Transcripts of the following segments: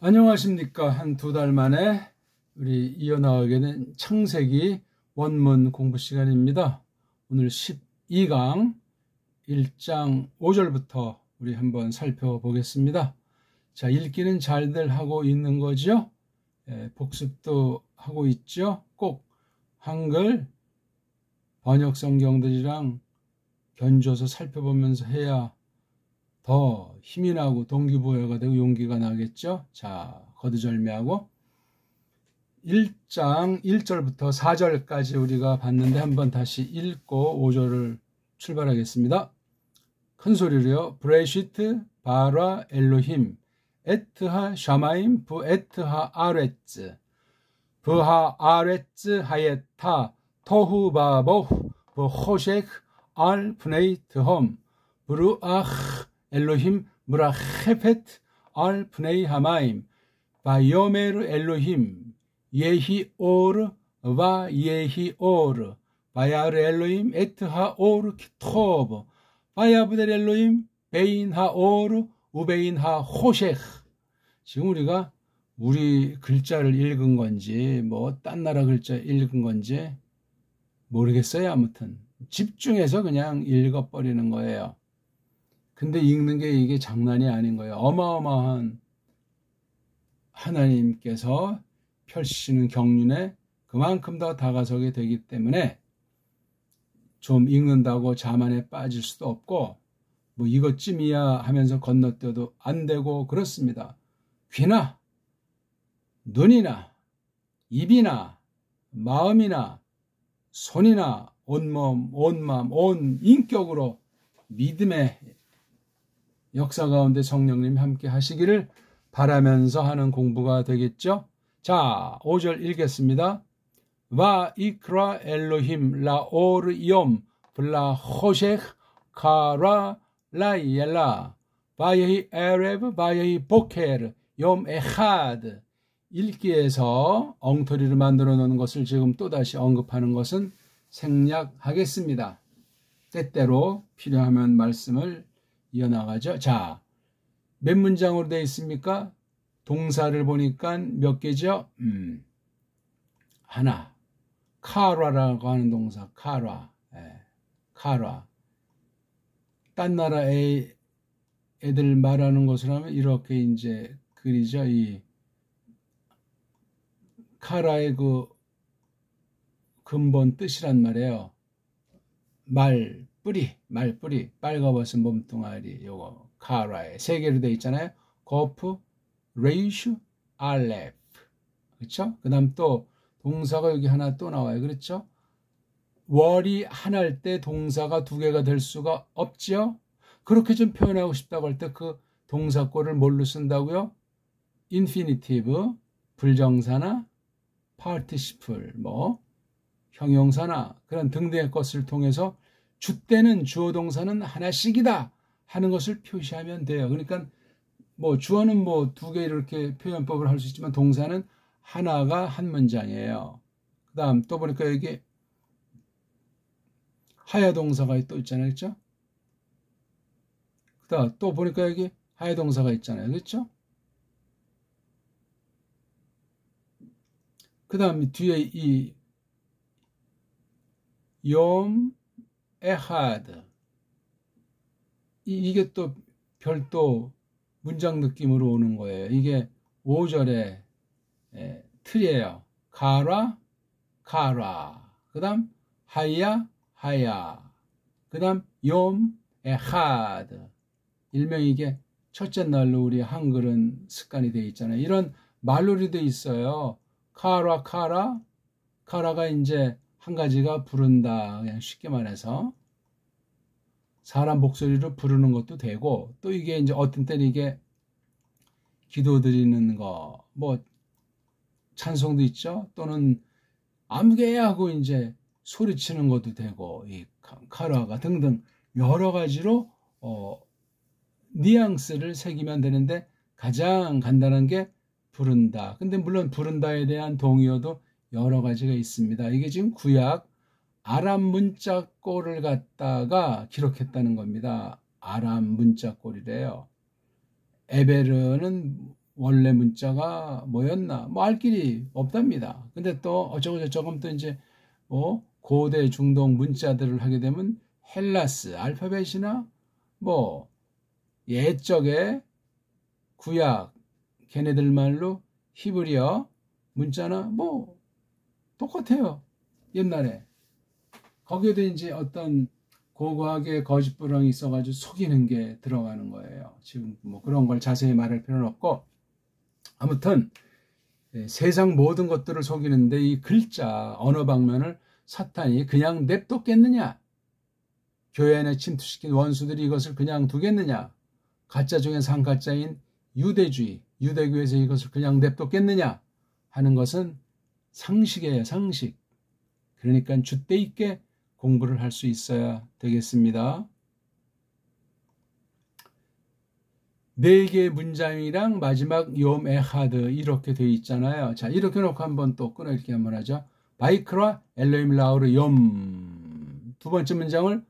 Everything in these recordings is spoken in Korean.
안녕하십니까. 한 2달 만에 우리 이어나가게 된 창세기 원문 공부 시간입니다. 오늘 12강 1장 5절부터 우리 한번 살펴보겠습니다. 자, 읽기는 잘들 하고 있는 거죠? 복습도 하고 있죠? 꼭 한글 번역 성경들이랑 견줘서 살펴보면서 해야 더 힘이 나고 동기부여가 되고 용기가 나겠죠. 자, 거두절미하고 1장 1절부터 4절까지 우리가 봤는데 한번 다시 읽고 5절을 출발하겠습니다. 큰 소리로요. 브레시트 바라 엘로힘 에트하 샤마임 부 에트하 아레츠 부하 아레츠 하예타 토후 바보후 부 호셰크 알 프네이 트홈 브루아흐 엘로힘 브라헤페트 알 프네이 하마임 바요메르 엘로힘 예히 오르 바 예히 오르 바야르 엘로힘 에트하 오르 키토브 바야브델 엘로힘 베인하 오르 우베인하 호셰흐. 지금 우리가 우리 글자를 읽은 건지 뭐 딴 나라 글자 읽은 건지 모르겠어요. 아무튼 집중해서 그냥 읽어버리는 거예요. 근데 읽는 게 이게 장난이 아닌 거예요. 어마어마한 하나님께서 펼치시는 경륜에 그만큼 더 다가서게 되기 때문에 좀 읽는다고 자만에 빠질 수도 없고 뭐 이것쯤이야 하면서 건너뛰어도 안 되고 그렇습니다. 귀나 눈이나 입이나 마음이나 손이나 온몸, 온 마음, 온 인격으로 믿음의 역사 가운데 성령님이 함께 하시기를 바라면서 하는 공부가 되겠죠. 자, 5절 읽겠습니다. 와 이크라 엘로힘 라오르 욤 블라 호셰흐 카라 라이엘라 바예히 에레브 바예히 보케르 욤 에하드. 읽기에서 엉터리를 만들어 놓는 것을 지금 또다시 언급하는 것은 생략하겠습니다. 때때로 필요하면 말씀을 이어나가죠. 자, 몇 문장으로 되어 있습니까? 동사를 보니까 몇 개죠? 하나. 카라라고 하는 동사, 카라. 카라. 딴 나라 애들 말하는 것으로 하면 이렇게 이제 그리죠. 이 카라의 그 근본 뜻이란 말이에요. 말뿌리, 빨가벗은 몸뚱아리, 요거 카라에 3개로 되어 있잖아요. 거프, 레이슈, 알렙. 그렇죠? 그 다음 또 동사가 여기 하나 또 나와요. 그렇죠? 월이 하나일 때 동사가 2개가 될 수가 없죠? 그렇게 좀 표현하고 싶다고 할 때 그 동사꼴을 뭘로 쓴다고요? 인피니티브, 불정사나 파티시플, 뭐 형용사나 그런 등등의 것을 통해서 주때는 주어 동사는 하나씩이다 하는 것을 표시하면 돼요. 그러니까 뭐 주어는 뭐 2개 이렇게 표현법을 할 수 있지만 동사는 하나가 한 문장이에요. 그 다음 또 보니까 여기 하야 동사가 또 있잖아요. 그렇죠? 그 다음 또 보니까 여기 하야 동사가 있잖아요. 그렇죠? 그 다음 뒤에 이 욤 에하드 이게 또 별도 문장 느낌으로 오는 거예요. 이게 5절의 틀이에요. 카라 그 다음 하야 그 다음 욤 에하드. 일명 이게 첫째 날로 우리 한글은 습관이 되어 있잖아요. 이런 말놀이 되어 있어요. 카라가 이제 한 가지가 부른다. 그냥 쉽게 말해서 사람 목소리로 부르는 것도 되고 또 이게 이제 어떤 때는 이게 기도 드리는 거, 뭐 찬송도 있죠. 또는 아무개 하고 이제 소리치는 것도 되고 이 카라가 등등 여러 가지로 뉘앙스를 새기면 되는데 가장 간단한 게 부른다. 근데 물론 부른다에 대한 동의어도 여러 가지가 있습니다. 이게 지금 구약 아람 문자꼴을 갖다가 기록했다는 겁니다. 아람 문자꼴이래요. 에베르는 원래 문자가 뭐였나 뭐 알 길이 없답니다. 근데 또 어쩌고 저쩌고 또 이제 뭐 고대 중동 문자들을 하게 되면 헬라스 알파벳이나 뭐 옛적에 구약 걔네들 말로 히브리어 문자나 뭐 똑같아요. 옛날에 거기에도 이제 어떤 고고하게 거짓부렁이 있어가지고 속이는 게 들어가는 거예요. 지금 뭐 그런 걸 자세히 말할 필요는 없고, 아무튼 세상 모든 것들을 속이는데 이 글자 언어 방면을 사탄이 그냥 냅뒀겠느냐? 교회 안에 침투시킨 원수들이 이것을 그냥 두겠느냐? 가짜 중에 상가짜인 유대주의, 유대교에서 이것을 그냥 냅뒀겠느냐 하는 것은 상식이에요, 상식. 그러니까 줏대 있게 공부를 할 수 있어야 되겠습니다. 4개의 문장이랑 마지막 욤 에하드 이렇게 되어 있잖아요. 자, 이렇게 놓고 한번 또 끊어읽기 한번 하죠. 바이크라 엘로임 라우르 욤. 두 번째 문장을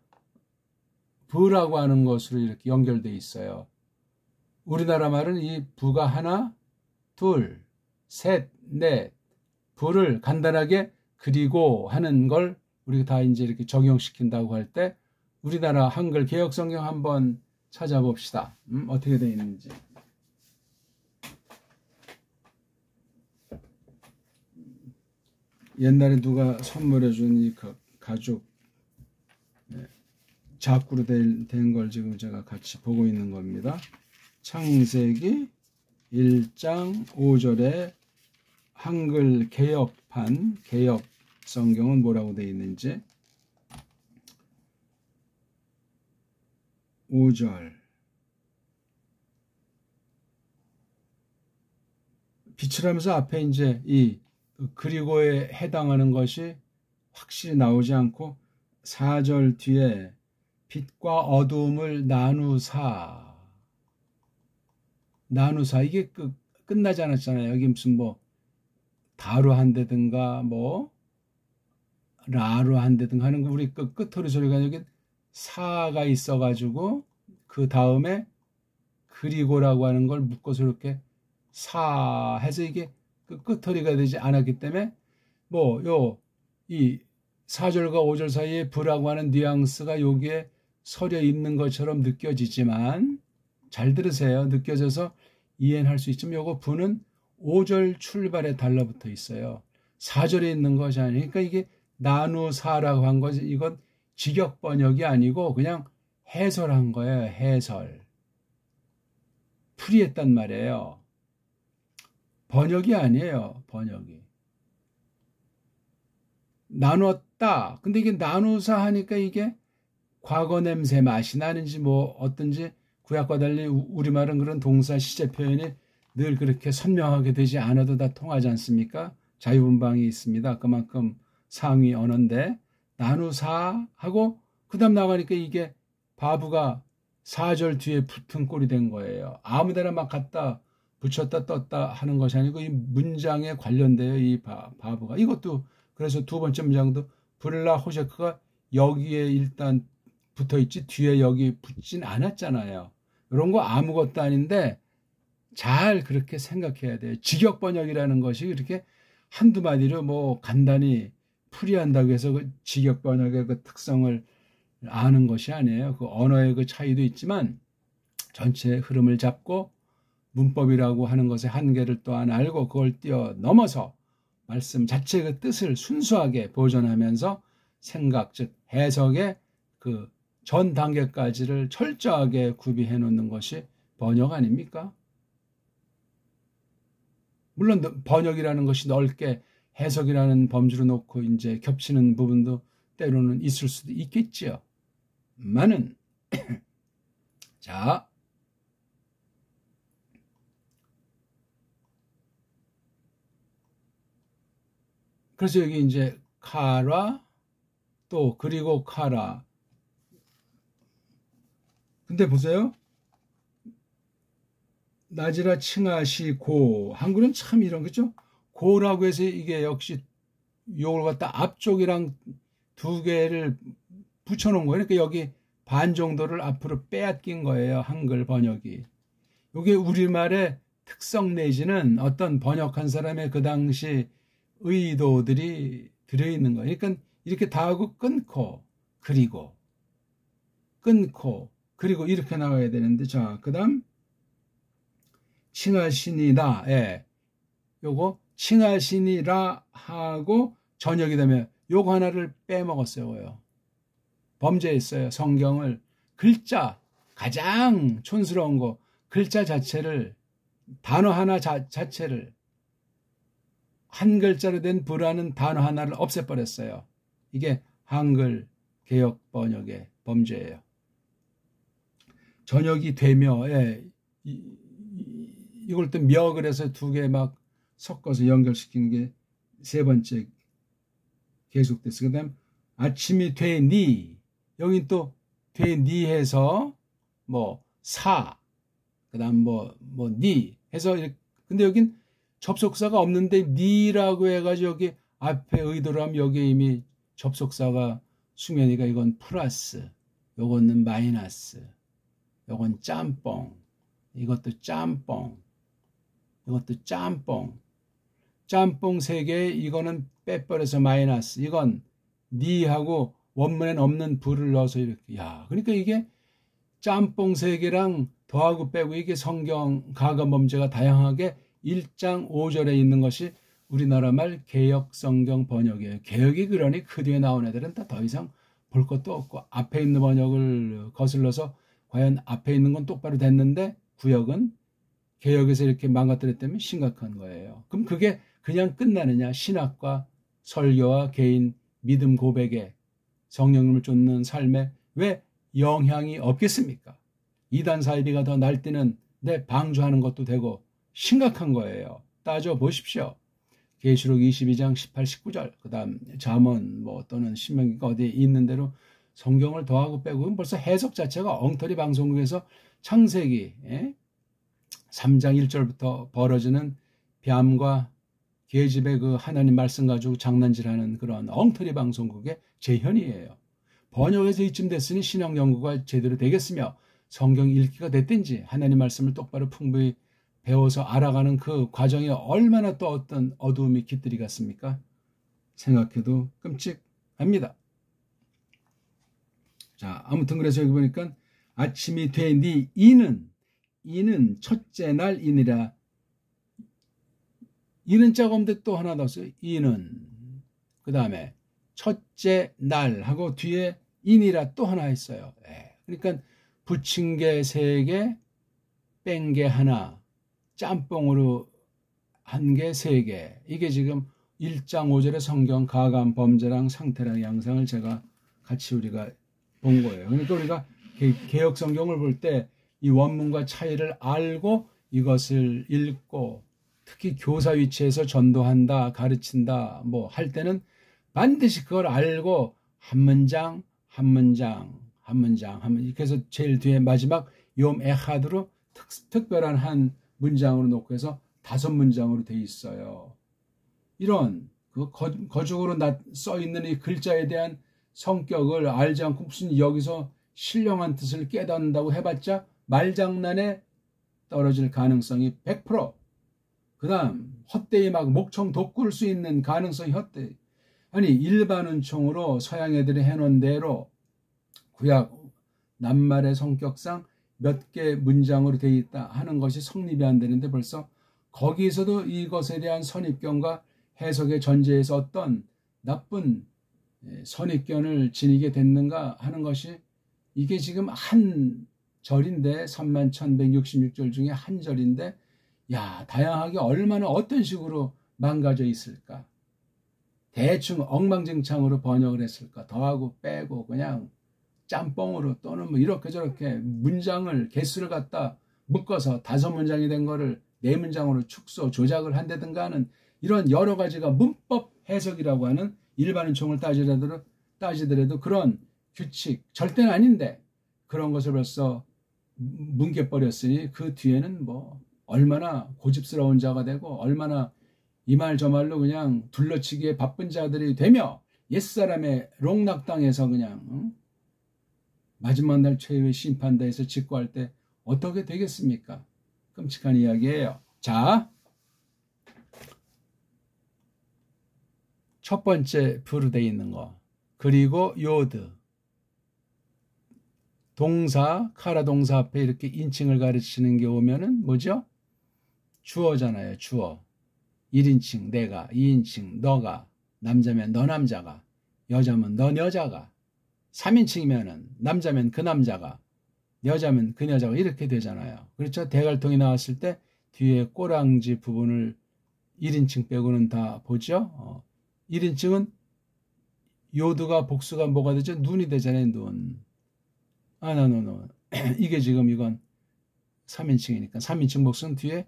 부라고 하는 것으로 이렇게 연결되어 있어요. 우리나라 말은 이 부가 하나, 둘, 셋, 넷, 부를 간단하게 그리고 하는 걸 우리가 다 이제 이렇게 적용시킨다고 할 때 우리나라 한글 개역성경 한번 찾아봅시다. 어떻게 되어 있는지. 옛날에 누가 선물해준 이 가죽 자꾸로 된 걸 지금 제가 같이 보고 있는 겁니다. 창세기 1장 5절에 한글 개역판, 개역 성경은 뭐라고 되어 있는지. 5절. 비추라면서 앞에 이제 이 그리고에 해당하는 것이 확실히 나오지 않고 4절 뒤에 빛과 어두움을 나누사 이게 끝나지 않았잖아요. 여기 무슨 뭐 다로 한다든가 뭐 라로 한다든가 하는 거 우리 끝소리 소리가 여기 사가 있어가지고 그 다음에 그리고라고 하는 걸 묶어서 이렇게 사 해서 이게 끝소리가 되지 않았기 때문에 뭐 이 4절과 5절 사이에 부라고 하는 뉘앙스가 여기에 서려 있는 것처럼 느껴지지만 잘 들으세요. 느껴져서 이해는 할 수 있지만 요거 부는 5절 출발에 달라붙어 있어요. 4절에 있는 것이 아니니까 이게 나누사라고 한 것이 이건 직역 번역이 아니고 그냥 해설한 거예요. 해설. 풀이했단 말이에요. 번역이 아니에요. 번역이. 나눴다. 근데 이게 나누사 하니까 이게 과거 냄새 맛이 나는지 뭐 어떤지 구약과 달리 우리말은 그런 동사 시제 표현이 늘 그렇게 선명하게 되지 않아도 다 통하지 않습니까? 자유분방이 있습니다. 그만큼 상위 언어인데 나누사 하고 그 다음 나가니까 이게 바브가 4절 뒤에 붙은 꼴이 된 거예요. 아무데나 막 갖다 붙였다 떴다 하는 것이 아니고 이 문장에 관련돼요. 이 바브가. 이것도 그래서 두 번째 문장도 블라 호셰크가 여기에 일단 붙어있지 뒤에 여기 붙진 않았잖아요. 이런 거 아무것도 아닌데 잘 그렇게 생각해야 돼요. 직역 번역이라는 것이 이렇게 한두 마디로 뭐 간단히 풀이한다고 해서 그 직역 번역의 그 특성을 아는 것이 아니에요. 그 언어의 그 차이도 있지만 전체 흐름을 잡고 문법이라고 하는 것의 한계를 또한 알고 그걸 뛰어넘어서 말씀 자체의 그 뜻을 순수하게 보존하면서 생각, 즉 해석의 그 전 단계까지를 철저하게 구비해 놓는 것이 번역 아닙니까? 물론 번역이라는 것이 넓게 해석이라는 범주로 놓고 이제 겹치는 부분도 때로는 있을 수도 있겠지요. 많은 자, 그래서 여기 이제 카라 또 그리고 카라. 근데 보세요. 낮이라 칭하시 고. 한글은 참 이런 거죠. 고라고 해서 이게 역시 요걸 갖다 앞쪽이랑 두 개를 붙여놓은 거예요. 그러니까 여기 반 정도를 앞으로 빼앗긴 거예요. 한글 번역이. 이게 우리말의 특성 내지는 어떤 번역한 사람의 그 당시 의도들이 들어있는 거예요. 그러니까 이렇게 다 하고 끊고 그리고 이렇게 나와야 되는데, 자, 그 다음 칭하시니라, 예, 요거 칭하시니라 하고 전역이 되면 요거 하나를 빼먹었어요. 범죄했어요. 성경을 글자, 가장 촌스러운 거, 글자 자체를, 단어 하나 자체를, 한 글자로 된 부라는 단어 하나를 없애버렸어요. 이게 한글 개역 번역의 범죄예요. 전역이 되며, 예, 이걸 또 며 그래서 두 개 막 섞어서 연결시키는 게 세 번째 계속됐어요. 그 다음 아침이 되니, 여긴 또 되니 해서 뭐 사, 그 다음 니 해서 이렇게, 근데 여긴 접속사가 없는데 니라고 해가지고 여기 앞에 의도로 하면 여기 이미 접속사가 수면이가 이건 플러스, 요거는 마이너스, 요건 짬뽕, 이것도 짬뽕, 이것도 짬뽕, 짬뽕 3개, 이거는 빼버려서 마이너스, 이건 니하고 원문엔 없는 부를 넣어서 이렇게, 야, 그러니까 이게 짬뽕 3개랑 더하고 빼고 이게 성경 가감 범죄가 다양하게 1장 5절에 있는 것이 우리나라 말 개역 성경 번역이에요. 개역이 그러니 그 뒤에 나온 애들은 다 더 이상 볼 것도 없고 앞에 있는 번역을 거슬러서 과연 앞에 있는 건 똑바로 됐는데 구역은 개역에서 이렇게 망가뜨렸다면 심각한 거예요. 그럼 그게 그냥 끝나느냐? 신학과 설교와 개인 믿음 고백에 성령님을 쫓는 삶에 왜 영향이 없겠습니까? 이단 사이비가 더 날뛰는 내 방주하는 것도 되고 심각한 거예요. 따져보십시오. 계시록 22장 18, 19절, 그 다음 잠언 또는 신명기가 어디에 있는 대로 성경을 더하고 빼고 벌써 해석 자체가 엉터리 방송국에서 창세기 3장 1절부터 벌어지는 뱀과 계집의 그 하나님 말씀 가지고 장난질하는 그런 엉터리 방송국의 재현이에요. 번역에서 이쯤 됐으니 신학 연구가 제대로 되겠으며 성경 읽기가 됐든지 하나님 말씀을 똑바로 풍부히 배워서 알아가는 그 과정에 얼마나 또 어떤 어두움이 깃들이 갔습니까? 생각해도 끔찍합니다. 자, 아무튼 그래서 여기 보니까 아침이 되니 이는 첫째 날이니라. 이는 자가 없는데 또 하나 더 써요. 이는. 그 다음에 첫째 날 하고 뒤에 인이라 또 하나 했어요. 그러니까 붙인 게 3개, 뺀 게 하나, 짬뽕으로 한 게 3개. 이게 지금 1장 5절의 성경 가감 범죄랑 상태랑 양상을 제가 같이 우리가 본 거예요. 그러니까 우리가 개역 성경을 볼 때 이 원문과 차이를 알고 이것을 읽고 특히 교사 위치에서 전도한다, 가르친다, 할 때는 반드시 그걸 알고 한 문장 이렇게 해서 제일 뒤에 마지막 욤 에하드로 특별한 한 문장으로 놓고 해서 5문장으로 돼 있어요. 이런 그 거죽으로 써 있는 이 글자에 대한 성격을 알지 않고 무슨 여기서 신령한 뜻을 깨닫는다고 해봤자 말장난에 떨어질 가능성이 100%. 그 다음 헛되이 막 목청 돋굴 수 있는 가능성이 헛되이. 아니 일반 은총으로 서양 애들이 해놓은 대로 구약 낱말의 성격상 몇 개 문장으로 되어 있다 하는 것이 성립이 안 되는데 벌써 거기에서도 이것에 대한 선입견과 해석의 전제에서 어떤 나쁜 선입견을 지니게 됐는가 하는 것이 이게 지금 한 절인데 31,166절 중에 한 절인데 야 다양하게 얼마나 어떤 식으로 망가져 있을까. 대충 엉망진창으로 번역을 했을까. 더하고 빼고 그냥 짬뽕으로 또는 이렇게 저렇게 문장을 개수를 갖다 묶어서 5문장이 된 거를 4문장으로 축소 조작을 한다든가 하는 이런 여러 가지가 문법 해석이라고 하는 일반 은총을 따지더라도 그런 규칙 절대는 아닌데 그런 것을 벌써 뭉개버렸으니 그 뒤에는 얼마나 고집스러운 자가 되고 얼마나 이 말 저 말로 그냥 둘러치기에 바쁜 자들이 되며 옛사람의 롱락당에서 그냥 마지막 날 최후의 심판대에서 직구할 때 어떻게 되겠습니까? 끔찍한 이야기예요. 자, 첫 번째 부르돼 있는 거. 그리고 요드. 동사, 카라 동사 앞에 이렇게 인칭을 가르치는 게 오면은 뭐죠? 주어잖아요. 주어. 1인칭 내가, 2인칭 너가, 남자면 너 남자가, 여자면 너 여자가, 3인칭이면은 남자면 그 남자가, 여자면 그 여자가 이렇게 되잖아요. 그렇죠? 대갈통이 나왔을 때 뒤에 꼬랑지 부분을 1인칭 빼고는 다 보죠? 1인칭은 요드가 복수가 뭐가 되죠? 눈이 되잖아요. 눈. 노. 이게 지금 이건 3인칭이니까 3인칭 복수는 뒤에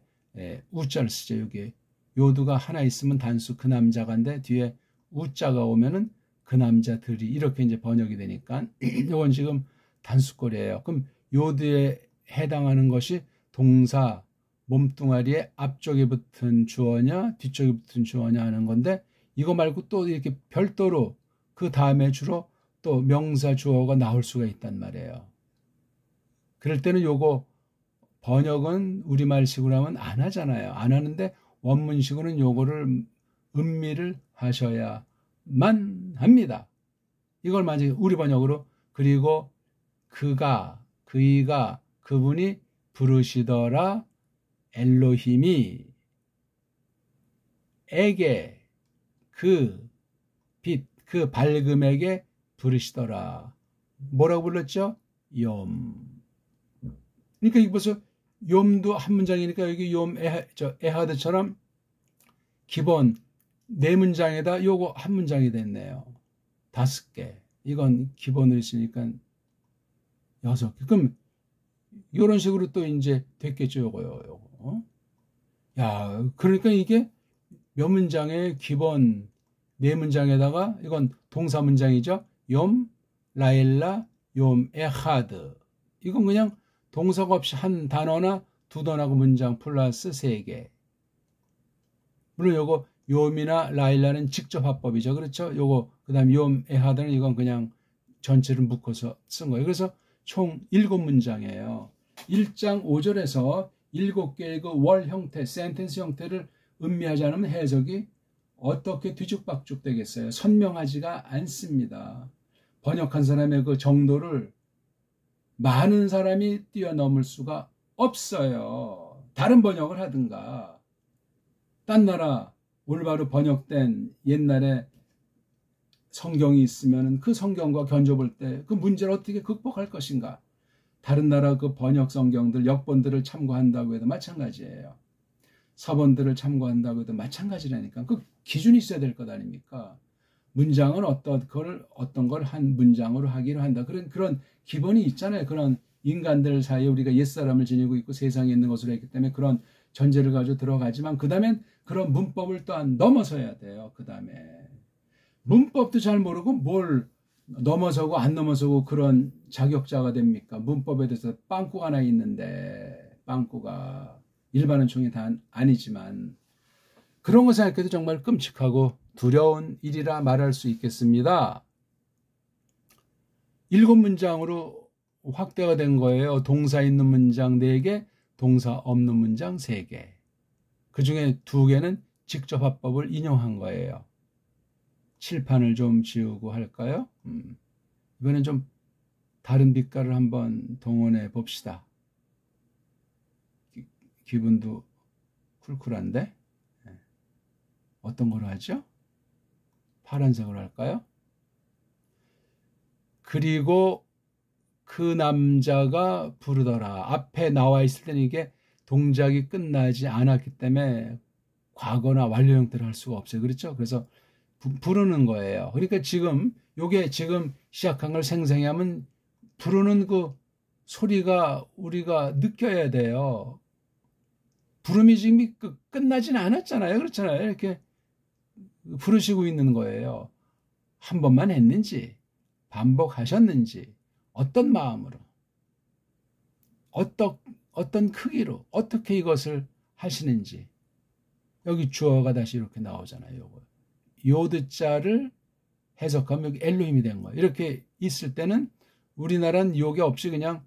우자를 쓰죠. 여기 요드가 하나 있으면 단수 그 남자가인데 뒤에 우자가 오면은 그 남자들이 이렇게 이제 번역이 되니까 이건 지금 단수꼴이에요. 그럼 요드에 해당하는 것이 동사 몸뚱아리의 앞쪽에 붙은 주어냐 뒤쪽에 붙은 주어냐 하는 건데 이거 말고 또 이렇게 별도로 그 다음에 주로 또 명사 주어가 나올 수가 있단 말이에요. 그럴 때는 요거 번역은 우리말식으로 하면 안 하잖아요. 안 하는데 원문식으로는 요거를 음미를 하셔야만 합니다. 이걸 만약에 우리 번역으로 그리고 그가 그이가 그분이 부르시더라 엘로힘이 에게 그 빛 그 밝음에게 부르시더라. 뭐라고 불렀죠? 욤. 그러니까 이거 벌써 욤도 한 문장이니까 여기 욤 에하드처럼 기본 네 문장에다 요거 한 문장이 됐네요. 5개. 이건 기본으로 있으니까 6개. 그럼 이런 식으로 또 이제 됐겠죠, 요거. 야, 그러니까 이게 몇 문장의 기본 네 문장에다가 이건 동사 문장이죠. 욤, 라일라, 욤, 에하드. 이건 그냥 동사가 없이 한 단어나 두 단어하고 문장 플러스 3개. 물론 요거 욤이나 라일라는 직접 화법이죠. 그렇죠? 요거 그다음 욤, 에하드는 이건 그냥 전체를 묶어서 쓴 거예요. 그래서 총 7문장이에요. 1장 5절에서 7개의 그 월 형태, 센텐스 형태를 음미하지 않으면 해석이 어떻게 뒤죽박죽 되겠어요? 선명하지가 않습니다. 번역한 사람의 그 정도를 많은 사람이 뛰어넘을 수가 없어요. 다른 번역을 하든가 딴 나라 올바로 번역된 옛날에 성경이 있으면 그 성경과 견줘볼 때 그 문제를 어떻게 극복할 것인가? 다른 나라 그 번역 성경들 역본들을 참고한다고 해도 마찬가지예요. 서본들을 참고한다고 해도 마찬가지라니까. 그 기준이 있어야 될 것 아닙니까? 문장은 어떤 걸 한 문장으로 하기로 한다. 그런 기본이 있잖아요. 그런 인간들 사이에 우리가 옛사람을 지니고 있고 세상에 있는 것으로 했기 때문에 그런 전제를 가지고 들어가지만 그 다음엔 그런 문법을 또한 넘어서야 돼요. 그 다음에 문법도 잘 모르고 뭘 넘어서고 안 넘어서고 그런 자격자가 됩니까? 문법에 대해서 빵꾸가 하나 있는데 빵꾸가 일반은 종이 다 아니지만 그런 거 생각해도 정말 끔찍하고 두려운 일이라 말할 수 있겠습니다. 7문장으로 확대가 된 거예요. 동사 있는 문장 4개, 동사 없는 문장 3개. 그 중에 2개는 직접 화법을 인용한 거예요. 칠판을 좀 지우고 할까요? 이번엔 좀 다른 빛깔을 한번 동원해 봅시다. 기분도 쿨쿨한데? 어떤 걸로 하죠? 파란색으로 할까요? 그리고 그 남자가 부르더라. 앞에 나와 있을 때는 이게 동작이 끝나지 않았기 때문에 과거나 완료 형태를 할 수가 없어요. 그렇죠? 그래서 부르는 거예요. 그러니까 요게 지금 시작한 걸 생생히 하면 부르는 그 소리가 우리가 느껴야 돼요. 부름이 지금 끝나지는 않았잖아요. 그렇잖아요. 이렇게 부르시고 있는 거예요. 한 번만 했는지, 반복하셨는지, 어떤 마음으로, 어떤 크기로, 어떻게 이것을 하시는지. 여기 주어가 다시 이렇게 나오잖아요. 요거. 요드자를 해석하면 여기 엘로힘이 된 거예요. 이렇게 있을 때는 우리나라는 요게 없이 그냥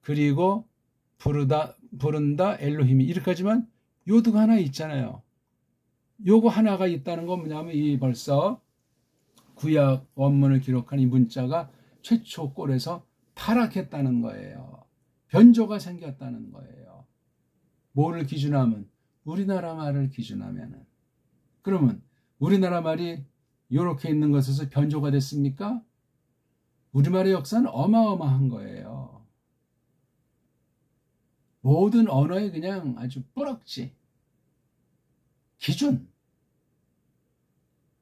그리고 부른다 엘로힘이 이렇게 하지만 요드가 하나 있잖아요. 요거 하나가 있다는 건 뭐냐면 이 벌써 구약 원문을 기록한 이 문자가 최초 꼴에서 타락했다는 거예요. 변조가 생겼다는 거예요. 뭐를 기준하면? 우리나라 말을 기준하면은. 그러면 우리나라 말이 이렇게 있는 것에서 변조가 됐습니까? 우리말의 역사는 어마어마한 거예요. 모든 언어에 그냥 아주 뿌럭지, 기준,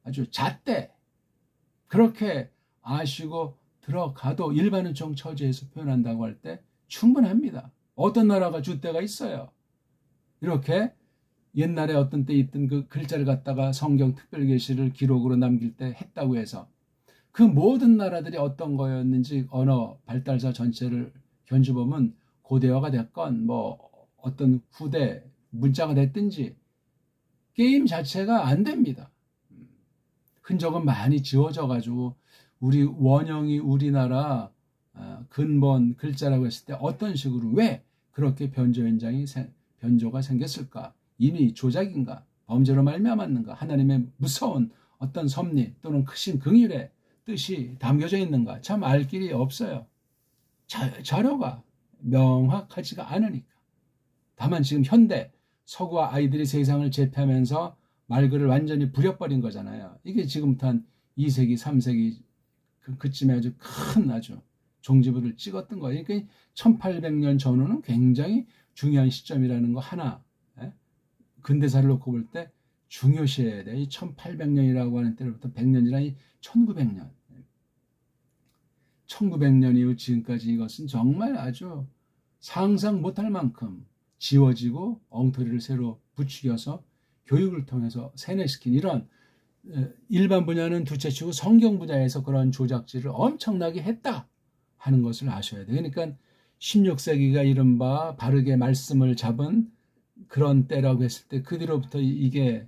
아주 잣대, 그렇게 아시고 들어가도 일반은총 처지에서 표현한다고 할 때 충분합니다. 어떤 나라가 줏대가 있어요. 이렇게 옛날에 어떤 때 있던 그 글자를 갖다가 성경 특별계시를 기록으로 남길 때 했다고 해서 그 모든 나라들이 어떤 거였는지 언어 발달사 전체를 견주보면 고대어가 됐건 뭐 어떤 후대 문자가 됐든지 게임 자체가 안 됩니다. 흔적은 많이 지워져 가지고 우리 원형이 우리나라 근본 글자라고 했을 때 어떤 식으로 왜 그렇게 변조가 생겼을까? 이미 조작인가? 범죄로 말미암았는가? 하나님의 무서운 어떤 섭리 또는 크신 긍휼의 뜻이 담겨져 있는가? 참 알 길이 없어요. 자료가 명확하지가 않으니까. 다만 지금 현대 서구와 아이들이 세상을 제패하면서 말글을 완전히 부려버린 거잖아요. 이게 지금부터 한 2세기, 3세기 그쯤에 아주 큰 아주 종지부를 찍었던 거예요. 그러니까 1800년 전후는 굉장히 중요한 시점이라는 거 하나. 근대사를 놓고 볼 때 중요시해야 돼. 이 1800년이라고 하는 때로부터 100년이라 이 1900년. 1900년 이후 지금까지 이것은 정말 아주 상상 못할 만큼 지워지고 엉터리를 새로 부추겨서 교육을 통해서 세뇌시킨 이런 일반 분야는 둘째치고 성경 분야에서 그런 조작질을 엄청나게 했다 하는 것을 아셔야 돼요. 그러니까 16세기가 이른바 바르게 말씀을 잡은 그런 때라고 했을 때 그 뒤로부터 이게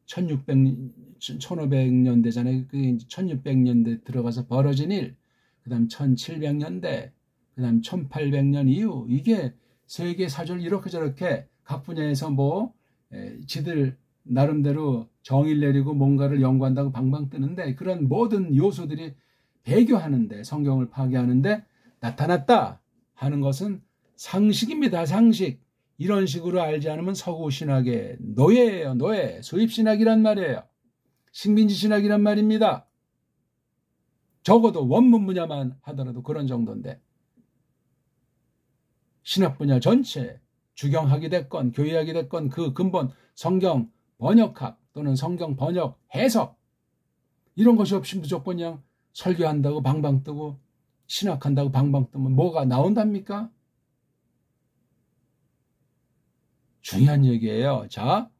1500년대잖아요. 그게 1600년대 들어가서 벌어진 일, 그 다음 1700년대, 그 다음 1800년 이후 이게 세계 사조를 이렇게 저렇게 각 분야에서 뭐 지들 나름대로 정의를 내리고 뭔가를 연구한다고 방방 뜨는데 그런 모든 요소들이 배교하는데 성경을 파괴하는데 나타났다 하는 것은 상식입니다. 상식. 이런 식으로 알지 않으면 서구 신학의 노예예요. 노예. 수입신학이란 말이에요. 식민지 신학이란 말입니다. 적어도 원문 분야만 하더라도 그런 정도인데 신학 분야 전체 주경학이 됐건 교회학이 됐건 그 근본 성경 번역학 또는 성경 번역 해석 이런 것이 없이 무조건 그냥 설교한다고 방방 뜨고 신학한다고 방방 뜨면 뭐가 나온답니까? 중요한 얘기예요. 자,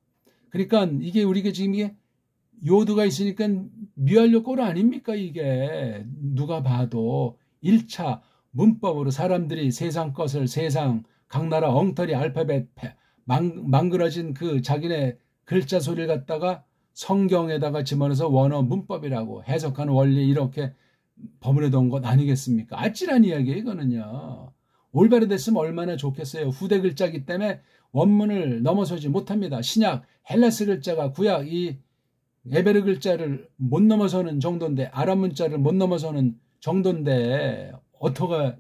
그러니까 이게 우리가 지금 이게 요드가 있으니까 미완료 꼴 아닙니까? 이게 누가 봐도 1차 문법으로 사람들이 세상 것을 세상 각 나라 엉터리 알파벳 망그러진 그 자기네 글자 소리를 갖다가 성경에다가 집어넣어서 원어 문법이라고 해석하는 원리 이렇게 버무려 놓은 것 아니겠습니까? 아찔한 이야기예요, 이거는요. 올바로 됐으면 얼마나 좋겠어요. 후대 글자이기 때문에 원문을 넘어서지 못합니다. 신약 헬라스 글자가 구약 이 에베르 글자를 못 넘어서는 정도인데 아람 문자를 못 넘어서는 정도인데 어떻게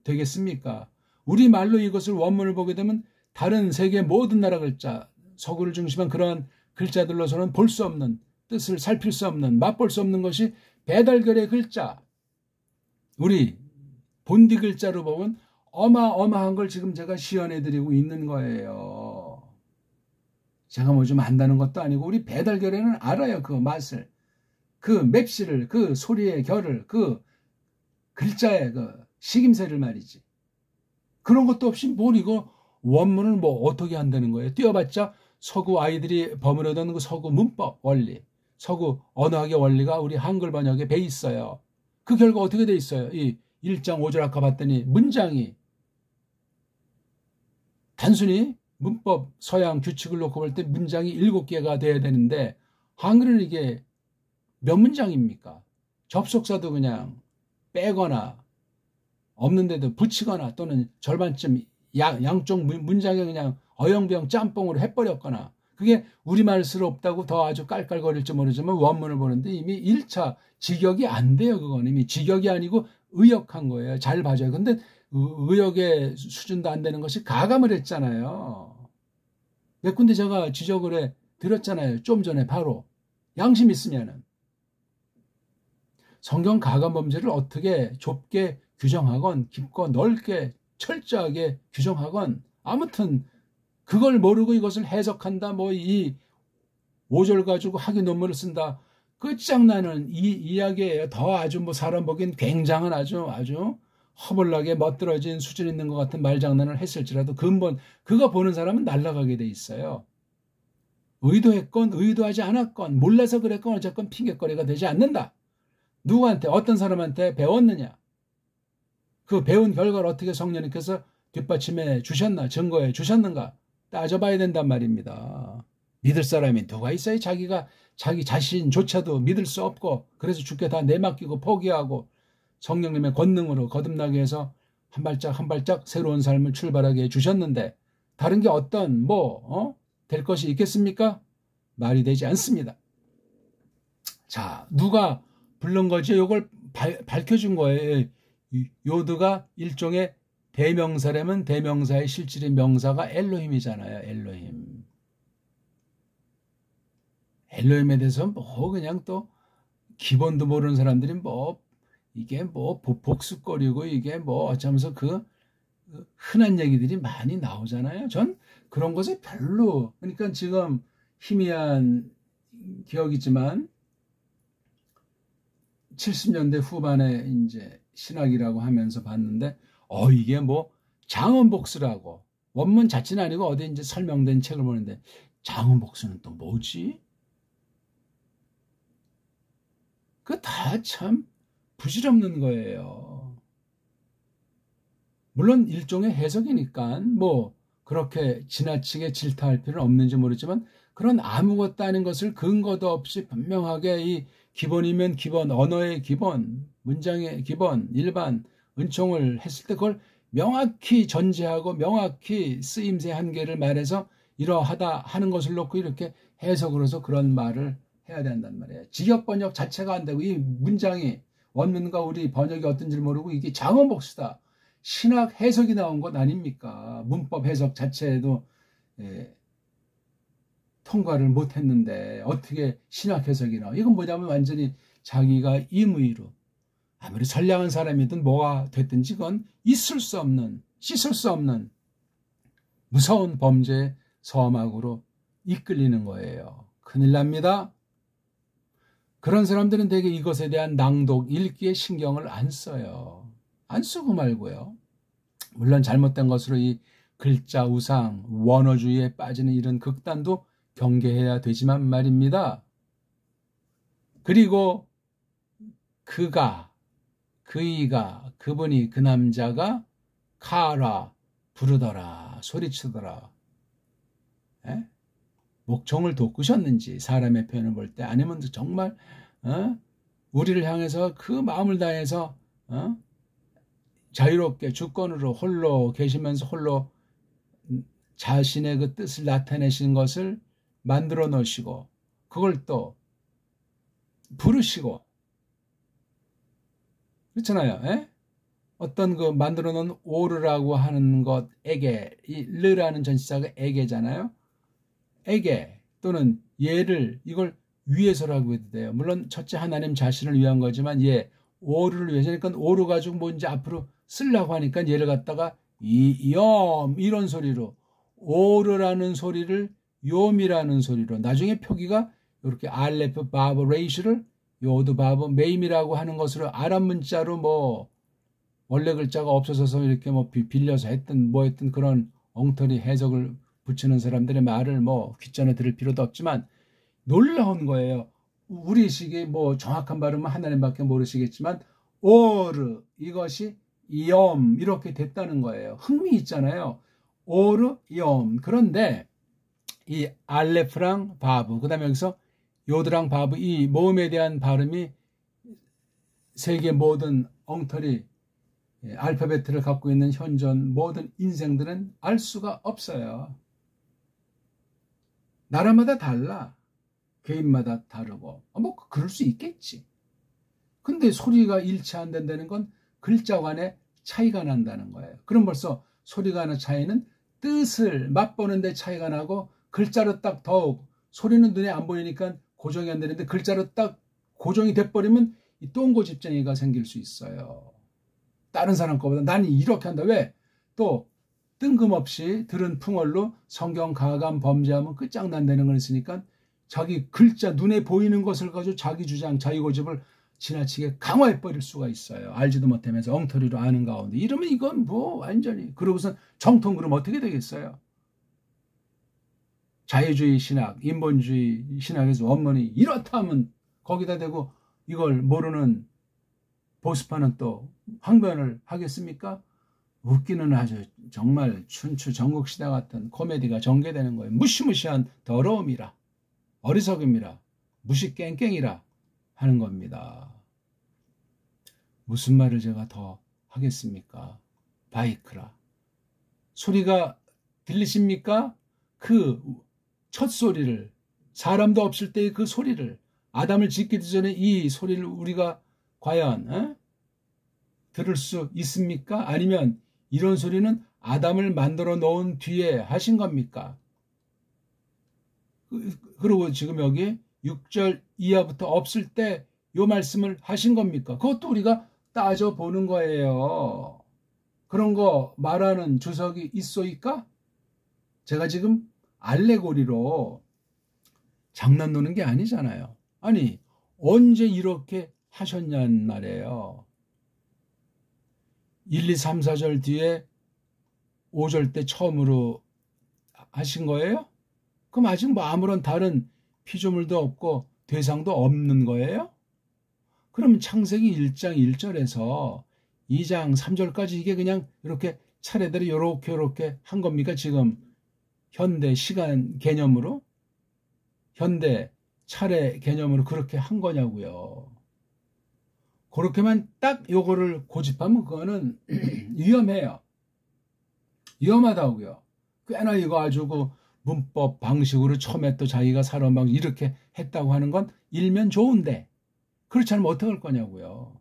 되겠습니까? 우리말로 이것을 원문을 보게 되면 다른 세계 모든 나라 글자 서구를 중심한 그러한 글자들로서는 볼 수 없는 뜻을 살필 수 없는 맛볼 수 없는 것이 배달결의 글자 우리 본디 글자로 보면 어마어마한 걸 지금 제가 시연해드리고 있는 거예요. 제가 뭐 좀 안다는 것도 아니고 우리 배달결에는 알아요. 그 맛을, 그 맵시를, 그 소리의 결을, 그 글자의 그 식임새를 말이지. 그런 것도 없이 뭘 이거 원문을 뭐 어떻게 한다는 거예요. 띄워봤자 서구 아이들이 버무려둔 그 서구 문법 원리, 서구 언어학의 원리가 우리 한글 번역에 배 있어요. 그 결과 어떻게 돼 있어요? 이 1장 5절 아까 봤더니 문장이 단순히 문법 서양 규칙을 놓고 볼 때 문장이 7개가 돼야 되는데 한글은 이게 몇 문장입니까? 접속사도 그냥 빼거나 없는데도 붙이거나 또는 절반쯤 양쪽 문장에 그냥 어영부영 짬뽕으로 해버렸거나 그게 우리말스럽다고 더 아주 깔깔거릴지 모르지만 원문을 보는데 이미 1차 직역이 안 돼요. 그건 이미 직역이 아니고 의역한 거예요. 잘 봐줘요. 근데 의역의 수준도 안 되는 것이 가감을 했잖아요. 몇 군데 제가 지적을 해 드렸잖아요. 좀 전에 바로. 양심 있으면은. 성경 가감 범죄를 어떻게 좁게 규정하건 깊고 넓게 철저하게 규정하건 아무튼 그걸 모르고 이것을 해석한다. 뭐 이 5절 가지고 학위 논문을 쓴다. 끝장나는 이 이야기예요. 더 아주 뭐 사람 보기엔 굉장한 아주 허벌나게 멋들어진 수준 있는 것 같은 말장난을 했을지라도 근본 그거 보는 사람은 날아가게 돼 있어요. 의도했건 의도하지 않았건 몰라서 그랬건 어쨌건 핑계거리가 되지 않는다. 누구한테 어떤 사람한테 배웠느냐. 그 배운 결과를 어떻게 성령님께서 뒷받침해 주셨나 증거해 주셨는가 따져봐야 된단 말입니다. 믿을 사람이 누가 있어요. 자기 자신조차도 믿을 수 없고 그래서 주께 다 내맡기고 포기하고 성령님의 권능으로 거듭나게 해서 한 발짝 한 발짝 새로운 삶을 출발하게 해주셨는데 다른 게 어떤 될 것이 있겠습니까? 말이 되지 않습니다. 자, 누가 부른 거지? 이걸 밝혀준 거예요. 요드가 일종의 대명사라면 대명사의 실질의 명사가 엘로힘이잖아요. 엘로힘에 대해서 뭐 그냥 또 기본도 모르는 사람들이 뭐 이게 뭐 복수거리고 이게 뭐 어쩌면서 그 흔한 얘기들이 많이 나오잖아요. 전 그런 것에 별로 그러니까 지금 희미한 기억이지만 70년대 후반에 이제 신학이라고 하면서 봤는데 이게 뭐 장언복수라고 원문 자체는 아니고 어디 이제 설명된 책을 보는데 장언복수는 또 뭐지? 그 다 참 부질없는 거예요. 물론 일종의 해석이니까 뭐 그렇게 지나치게 질타할 필요는 없는지 모르지만 그런 아무것도 아닌 것을 근거도 없이 분명하게 이 기본이면 기본, 언어의 기본, 문장의 기본, 일반, 은총을 했을 때 그걸 명확히 전제하고 명확히 쓰임새 한계를 말해서 이러하다 하는 것을 놓고 이렇게 해석을 해서 그런 말을 해야 된단 말이에요. 직역 번역 자체가 안 되고 이 문장이 원문과 우리 번역이 어떤지 모르고 이게 장언복수다. 신학 해석이 나온 것 아닙니까? 문법 해석 자체에도 통과를 못했는데 어떻게 신학 해석이 나와? 이건 뭐냐면 완전히 자기가 임의로 아무리 선량한 사람이든 뭐가 됐든지 그건 있을 수 없는 씻을 수 없는 무서운 범죄의 서막으로 이끌리는 거예요. 큰일 납니다. 그런 사람들은 대개 이것에 대한 낭독, 읽기에 신경을 안 써요. 안 쓰고 말고요. 물론 잘못된 것으로 이 글자 우상, 원어주의에 빠지는 이런 극단도 경계해야 되지만 말입니다. 그리고 그이가, 그분이, 그 남자가 카라, 부르더라, 소리치더라. 에? 목청을 돋구셨는지 사람의 표현을 볼 때 아니면 정말 우리를 향해서 그 마음을 다해서 자유롭게 주권으로 홀로 계시면서 홀로 자신의 그 뜻을 나타내시는 것을 만들어 놓으시고 그걸 또 부르시고 그렇잖아요. 에? 어떤 그 만들어 놓은 오르라고 하는 것에게 이 르라는 전치사가 에게잖아요. 에게 또는 얘를 이걸 위해서라고 해도 돼요. 물론 첫째 하나님 자신을 위한 거지만 오르를 위해서 그러니까 오르 가지고 뭔지 앞으로 쓰려고 하니까 얘를 갖다가 이염 이런 소리로 오르라는 소리를 요미라는 소리로 나중에 표기가 이렇게 알레프 바브 레이시를 요드 바브 메임이라고 하는 것으로 아랍 문자로 뭐 원래 글자가 없어서 이렇게 뭐 빌려서 했던 뭐 했던 그런 엉터리 해석을 붙이는 사람들의 말을 뭐 귀전에 들을 필요도 없지만 놀라운 거예요. 우리식이 뭐 정확한 발음은 하나님밖에 모르시겠지만 오르 이것이 이엄 이렇게 됐다는 거예요. 흥미 있잖아요. 오르 이엄. 그런데 이 알레프랑 바브 그다음에 여기서 요드랑 바브 이 모음에 대한 발음이 세계 모든 엉터리 알파벳을 갖고 있는 현존 모든 인생들은 알 수가 없어요. 나라마다 달라. 개인마다 다르고. 뭐 그럴 수 있겠지. 근데 소리가 일치 안 된다는 건 글자 간에 차이가 난다는 거예요. 그럼 벌써 소리가 나는 차이는 뜻을 맛보는 데 차이가 나고 글자로 딱 더욱 소리는 눈에 안 보이니까 고정이 안 되는데 글자로 딱 고정이 돼버리면 이 똥고집쟁이가 생길 수 있어요. 다른 사람 거보다 나는 이렇게 한다. 왜? 또 뜬금없이 들은 풍월로 성경 가감 범죄하면 끝장난다는 걸 있으니까 자기 글자 눈에 보이는 것을 가지고 자기 주장 자기 고집을 지나치게 강화해버릴 수가 있어요. 알지도 못하면서 엉터리로 아는 가운데. 이러면 이건 뭐 완전히. 그러고선 정통 그러면 어떻게 되겠어요? 자유주의 신학, 인본주의 신학에서 원문이 이렇다 하면 거기다 대고 이걸 모르는 보수파는 또 항변을 하겠습니까? 웃기는 아주 정말 춘추 전국시대 같은 코미디가 전개되는 거예요. 무시무시한 더러움이라, 어리석음이라, 무시깽깽이라 하는 겁니다. 무슨 말을 제가 더 하겠습니까? 바이크라. 소리가 들리십니까? 그 첫 소리를, 사람도 없을 때의 그 소리를, 아담을 짓기도 전에 이 소리를 우리가 과연 들을 수 있습니까? 아니면 이런 소리는 아담을 만들어 놓은 뒤에 하신 겁니까? 그리고 지금 여기 6절 이하부터 없을 때 이 말씀을 하신 겁니까? 그것도 우리가 따져보는 거예요. 그런 거 말하는 주석이 있소이까? 제가 지금 알레고리로 장난 노는 게 아니잖아요. 아니 언제 이렇게 하셨냔 말이에요. 1, 2, 3, 4절 뒤에 5절 때 처음으로 하신 거예요? 그럼 아직 뭐 아무런 다른 피조물도 없고 대상도 없는 거예요? 그럼 창세기 1장 1절에서 2장 3절까지 이게 그냥 이렇게 차례대로 요렇게 한 겁니까? 지금 현대 시간 개념으로? 현대 차례 개념으로 그렇게 한 거냐고요. 그렇게만 딱 요거를 고집하면 그거는 위험해요. 위험하다고요. 꽤나 이거 아주 그 문법 방식으로 처음에 또 자기가 살아온 방식 이렇게 했다고 하는 건 일면 좋은데 그렇지 않으면 어떡할 거냐고요.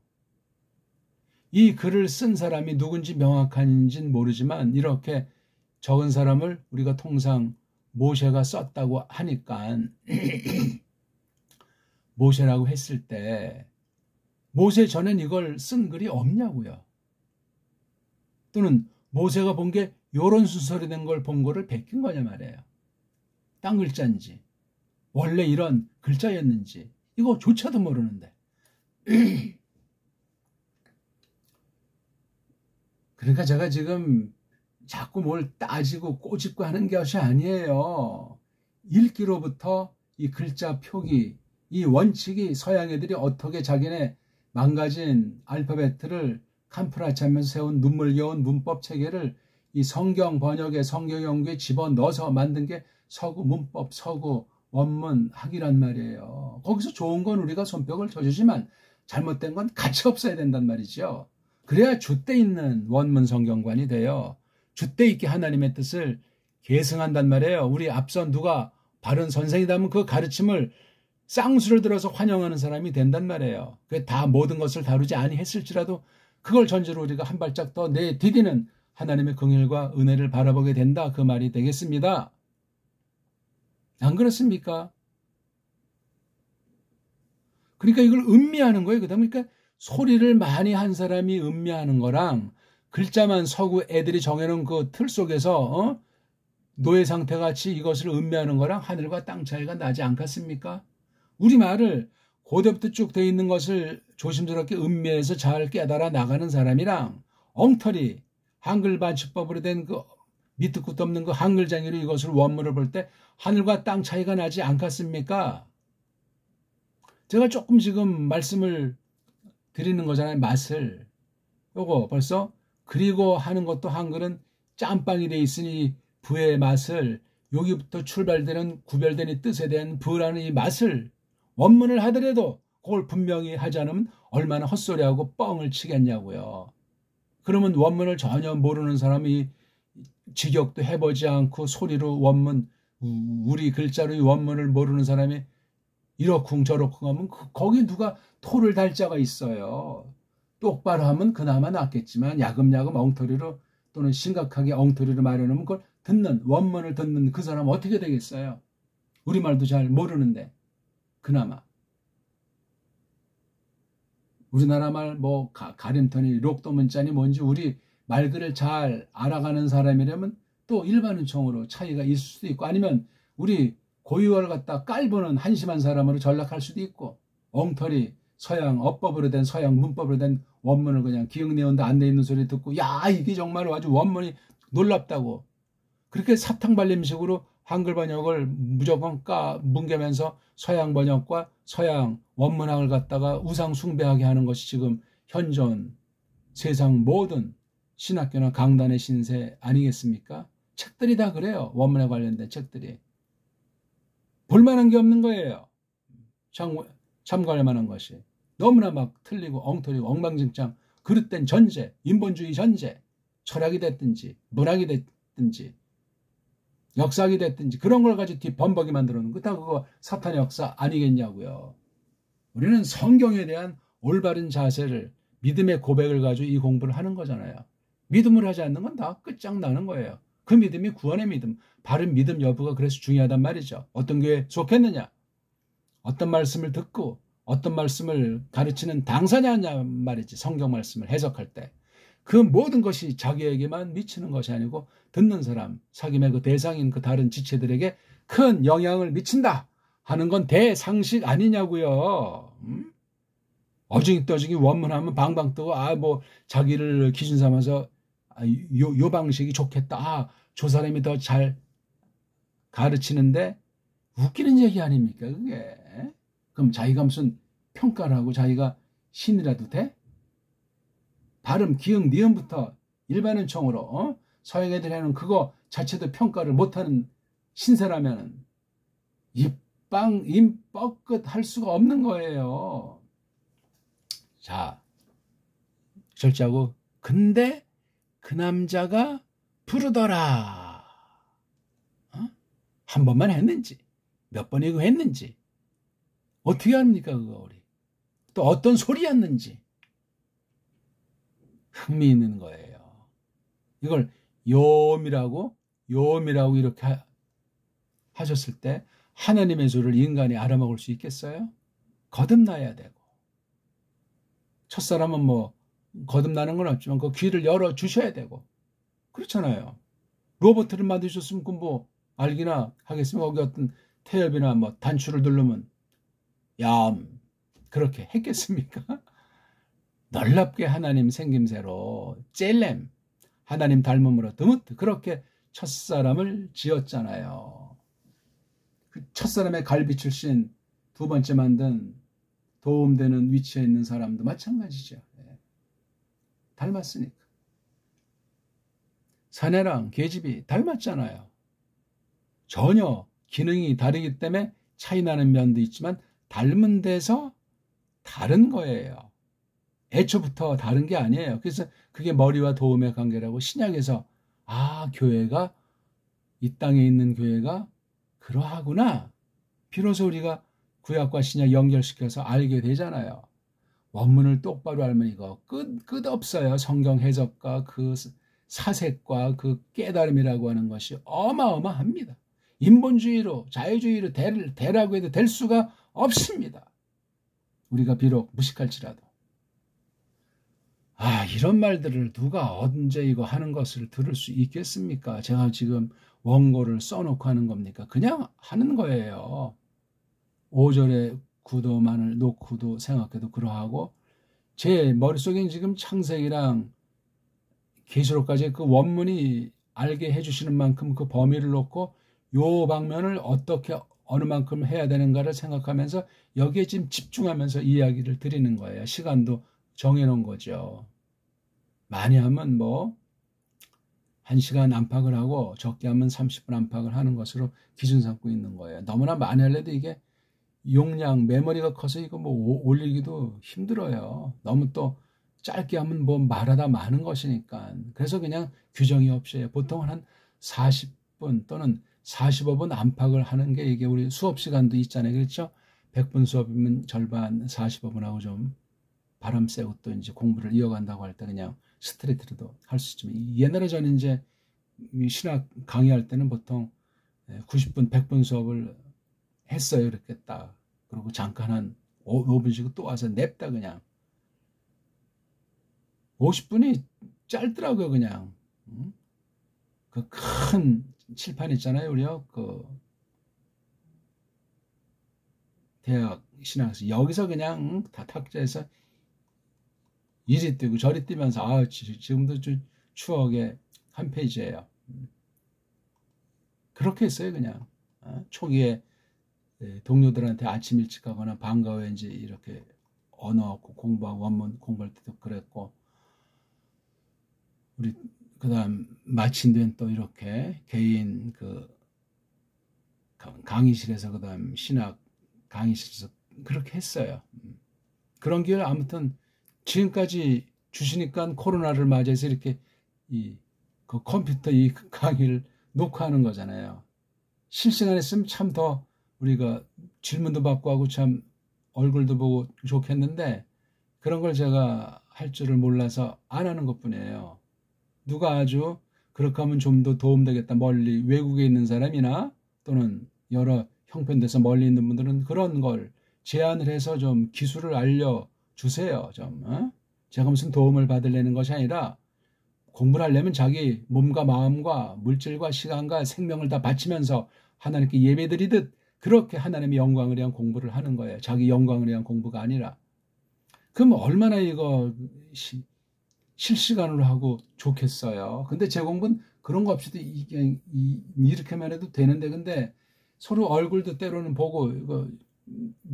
이 글을 쓴 사람이 누군지 명확한지는 모르지만 이렇게 적은 사람을 우리가 통상 모세가 썼다고 하니까 모세라고 했을 때 모세 전엔 이걸 쓴 글이 없냐고요. 또는 모세가 본 게 요런 순서로 된 걸 본 거를 베낀 거냐 말이에요. 딴 글자인지 원래 이런 글자였는지 이거조차도 모르는데 그러니까 제가 지금 자꾸 뭘 따지고 꼬집고 하는 것이 아니에요. 읽기로부터 이 글자 표기, 이 원칙이 서양 애들이 어떻게 자기네 망가진 알파벳을 캄프라치하면서 세운 눈물겨운 문법 체계를 이 성경 번역에 성경 연구에 집어넣어서 만든 게 서구 문법, 서구 원문 학이란 말이에요. 거기서 좋은 건 우리가 손뼉을 쳐주지만 잘못된 건 가치 없어야 된단 말이죠. 그래야 줏대 있는 원문 성경관이 돼요. 줏대 있게 하나님의 뜻을 계승한단 말이에요. 우리 앞선 누가 바른 선생이다면 그 가르침을 쌍수를 들어서 환영하는 사람이 된단 말이에요. 그게 다 모든 것을 다루지 아니했을지라도 그걸 전제로 우리가 한 발짝 더 내디디는 하나님의 긍휼과 은혜를 바라보게 된다. 그 말이 되겠습니다. 안 그렇습니까? 그러니까 이걸 음미하는 거예요. 그러니까 소리를 많이 한 사람이 음미하는 거랑 글자만 서구 애들이 정해놓은 그 틀 속에서 노예 상태같이 이것을 음미하는 거랑 하늘과 땅 차이가 나지 않겠습니까? 우리말을 고대부터 쭉 돼 있는 것을 조심스럽게 음미해서 잘 깨달아 나가는 사람이랑 엉터리 한글 반칙법으로 된 그 밑도 끝도 없는 그 한글쟁이로 이것을 원문을 볼 때 하늘과 땅 차이가 나지 않겠습니까? 제가 조금 지금 말씀을 드리는 거잖아요. 맛을. 요거 벌써 그리고 하는 것도 한글은 짬빵이 돼 있으니 부의 맛을 여기부터 출발되는 구별된 이 뜻에 대한 부라는 이 맛을 원문을 하더라도 그걸 분명히 하지 않으면 얼마나 헛소리하고 뻥을 치겠냐고요. 그러면 원문을 전혀 모르는 사람이 직역도 해보지 않고 소리로 원문 우리 글자로 이 원문을 모르는 사람이 이러쿵 저러쿵 하면 거기 누가 토를 달 자가 있어요. 똑바로 하면 그나마 낫겠지만 야금야금 엉터리로 또는 심각하게 엉터리로 말해놓으면 그걸 원문을 듣는 그 사람 어떻게 되겠어요? 우리말도 잘 모르는데 그나마. 우리나라 말 뭐 가림터니 록도문자니 뭔지 우리 말글을 잘 알아가는 사람이라면 또 일반은총으로 차이가 있을 수도 있고 아니면 우리 고유어를 갖다 깔보는 한심한 사람으로 전락할 수도 있고 엉터리 서양 어법으로 된 서양 문법으로 된 원문을 그냥 기억내온다 안 돼 있는 소리 듣고 야 이게 정말 아주 원문이 놀랍다고 그렇게 사탕발림식으로 한글 번역을 무조건 뭉개면서 서양 번역과 서양 원문학을 갖다가 우상 숭배하게 하는 것이 지금 현존 세상 모든 신학교나 강단의 신세 아니겠습니까? 책들이 다 그래요. 원문에 관련된 책들이. 볼만한 게 없는 거예요. 참고할 만한 것이. 너무나 막 틀리고 엉터리고 엉망진창 그릇된 전제, 인본주의 전제, 철학이 됐든지 문학이 됐든지 역사학이 됐든지 그런 걸 가지고 뒷범벅이 만들어 놓은 거 다 그거 사탄의 역사 아니겠냐고요. 우리는 성경에 대한 올바른 자세를 믿음의 고백을 가지고 이 공부를 하는 거잖아요. 믿음을 하지 않는 건 다 끝장나는 거예요. 그 믿음이 구원의 믿음, 바른 믿음 여부가 그래서 중요하단 말이죠. 어떤 교회에 속했느냐, 어떤 말씀을 듣고 어떤 말씀을 가르치는 당사자냐 말이지. 성경 말씀을 해석할 때. 그 모든 것이 자기에게만 미치는 것이 아니고 듣는 사람, 사귐의 그 대상인 그 다른 지체들에게 큰 영향을 미친다 하는 건 대상식 아니냐고요. 어중이 떠중이 원문하면 방방 뜨고 뭐 자기를 기준 삼아서 요 방식이 좋겠다. 저 사람이 더 잘 가르치는데 웃기는 얘기 아닙니까 그게. 그럼 자기가 무슨 평가를 하고 자기가 신이라도 돼? 발음, 기응, 니은부터 일반은총으로 서양 애들이 하는 그거 자체도 평가를 못하는 신세라면 입 뻐끗 할 수가 없는 거예요. 자, 절자고 근데 그 남자가 부르더라. 한 번만 했는지 몇 번이고 했는지 어떻게 합니까 그거 우리. 또 어떤 소리였는지 흥미있는 거예요. 이걸 요음이라고 이렇게 하셨을 때 하나님의 소리를 인간이 알아먹을 수 있겠어요? 거듭나야 되고 첫사람은 뭐 거듭나는 건 없지만 그 귀를 열어주셔야 되고 그렇잖아요. 로봇을 만드셨으면 그 뭐 알기나 하겠습니까? 거기 어떤 태엽이나 뭐 단추를 누르면 그렇게 했겠습니까? 놀랍게 하나님 생김새로 젤렘 하나님 닮음으로 드뭇 그렇게 첫사람을 지었잖아요. 그 첫사람의 갈비 출신 두 번째 만든 도움되는 위치에 있는 사람도 마찬가지죠. 닮았으니까. 사내랑 계집이 닮았잖아요. 전혀 기능이 다르기 때문에 차이 나는 면도 있지만 닮은 데서 다른 거예요. 애초부터 다른 게 아니에요. 그래서 그게 머리와 도움의 관계라고 신약에서 교회가 이 땅에 있는 교회가 그러하구나. 비로소 우리가 구약과 신약 연결시켜서 알게 되잖아요. 원문을 똑바로 알면 이거 끝없어요. 성경 해석과 그 사색과 그 깨달음이라고 하는 것이 어마어마합니다. 인본주의로 자유주의로 대라고 해도 될 수가 없습니다. 우리가 비록 무식할지라도. 이런 말들을 누가 언제 이거 하는 것을 들을 수 있겠습니까? 제가 지금 원고를 써놓고 하는 겁니까? 그냥 하는 거예요. 5절의 구도만을 놓고도 생각해도 그러하고 제 머릿속에 지금 창세기랑 계시록까지 그 원문이 알게 해주시는 만큼 그 범위를 놓고 요 방면을 어떻게 어느 만큼 해야 되는가를 생각하면서 여기에 지금 집중하면서 이야기를 드리는 거예요. 시간도 정해놓은 거죠. 많이 하면 뭐 1시간 안팎을 하고 적게 하면 30분 안팎을 하는 것으로 기준 삼고 있는 거예요. 너무나 많이 하려도 이게 용량, 메모리가 커서 이거 뭐 올리기도 힘들어요. 너무 또 짧게 하면 뭐 말하다 많은 것이니까. 그래서 그냥 규정이 없이 보통은 한 40분 또는 45분 안팎을 하는 게 이게 우리 수업 시간도 있잖아요. 그렇죠? 100분 수업이면 절반 45분하고 좀 바람 쐬고 또 이제 공부를 이어간다고 할 때 그냥 스트레이트로도 할 수 있지만 옛날에 저는 이제 신학 강의할 때는 보통 90분, 100분 수업을 했어요. 이렇게 딱. 그리고 잠깐 한 5분 쉬고 또 와서 냅다 그냥. 50분이 짧더라고요, 그냥. 그 큰 칠판 있잖아요, 우리요. 그 대학 신학에서 여기서 그냥 다 탁자에서 이리 뛰고 저리 뛰면서 지금도 추억의 한 페이지예요. 그렇게 했어요, 그냥. 초기에 동료들한테 아침 일찍 가거나 방과 후에 이제 이렇게 언어 공부하고 원문 공부할 때도 그랬고, 우리 그다음 마친 뒤엔 또 이렇게 개인 그 강의실에서 그다음 신학 강의실에서 그렇게 했어요. 그런 기회를 아무튼 지금까지 주시니까 코로나를 맞이해서 이렇게 그 컴퓨터 이 강의를 녹화하는 거잖아요. 실시간에 했으면 참 더 우리가 질문도 받고 하고 참 얼굴도 보고 좋겠는데 그런 걸 제가 할 줄을 몰라서 안 하는 것뿐이에요. 누가 아주 그렇게 하면 좀 더 도움되겠다. 멀리 외국에 있는 사람이나 또는 여러 형편돼서 멀리 있는 분들은 그런 걸 제안을 해서 좀 기술을 알려주세요. 좀 제가 무슨 도움을 받으려는 것이 아니라 공부를 하려면 자기 몸과 마음과 물질과 시간과 생명을 다 바치면서 하나님께 예배드리듯 그렇게 하나님의 영광을 위한 공부를 하는 거예요. 자기 영광을 위한 공부가 아니라. 그럼 얼마나 이거 실시간으로 하고 좋겠어요. 근데 제 공부는 그런 거 없이도 이렇게만 해도 되는데 근데 서로 얼굴도 때로는 보고 이거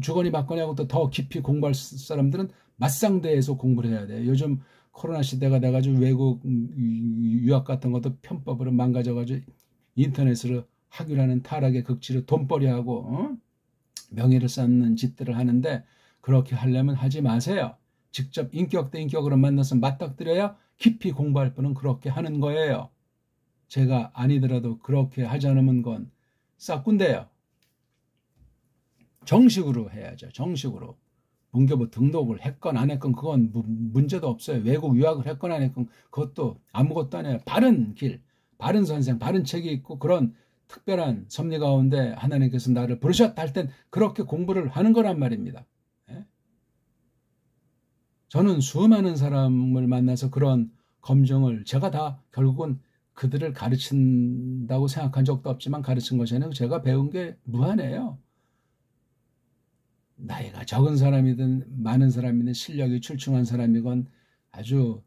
주거니 받거니 하고 또 더 깊이 공부할 사람들은 맞상대해서 공부를 해야 돼요. 요즘 코로나 시대가 돼가지고 외국 유학 같은 것도 편법으로 망가져가지고 인터넷으로 하기로 하는 타락의 극치로 돈벌이하고 명예를 쌓는 짓들을 하는데 그렇게 하려면 하지 마세요. 직접 인격 대 인격으로 만나서 맞닥뜨려야 깊이 공부할 분은 그렇게 하는 거예요. 제가 아니더라도 그렇게 하지 않으면 건 싹군데요. 정식으로 해야죠. 정식으로. 문교부 등록을 했건 안 했건 그건 문제도 없어요. 외국 유학을 했건 안 했건 그것도 아무것도 아니에요. 바른 길, 바른 선생, 바른 책이 있고 그런 특별한 섭리 가운데 하나님께서 나를 부르셨다 할 땐 그렇게 공부를 하는 거란 말입니다. 저는 수많은 사람을 만나서 그런 검증을 제가 다 결국은 그들을 가르친다고 생각한 적도 없지만 가르친 것이 아니고 제가 배운 게 무한해요. 나이가 적은 사람이든 많은 사람이든 실력이 출중한 사람이건 아주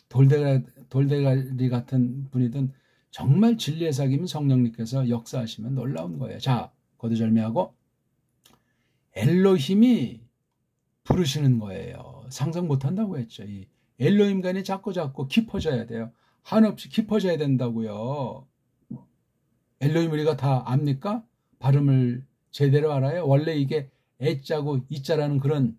돌대가리 같은 분이든 정말 진리의 사귐은 성령님께서 역사하시면 놀라운 거예요. 자, 거두절미하고 엘로힘이 부르시는 거예요. 상상 못한다고 했죠. 이 엘로힘간이 자꾸 깊어져야 돼요. 한없이 깊어져야 된다고요. 엘로힘 우리가 다 압니까? 발음을 제대로 알아요? 원래 이게 애자고 이자라는 그런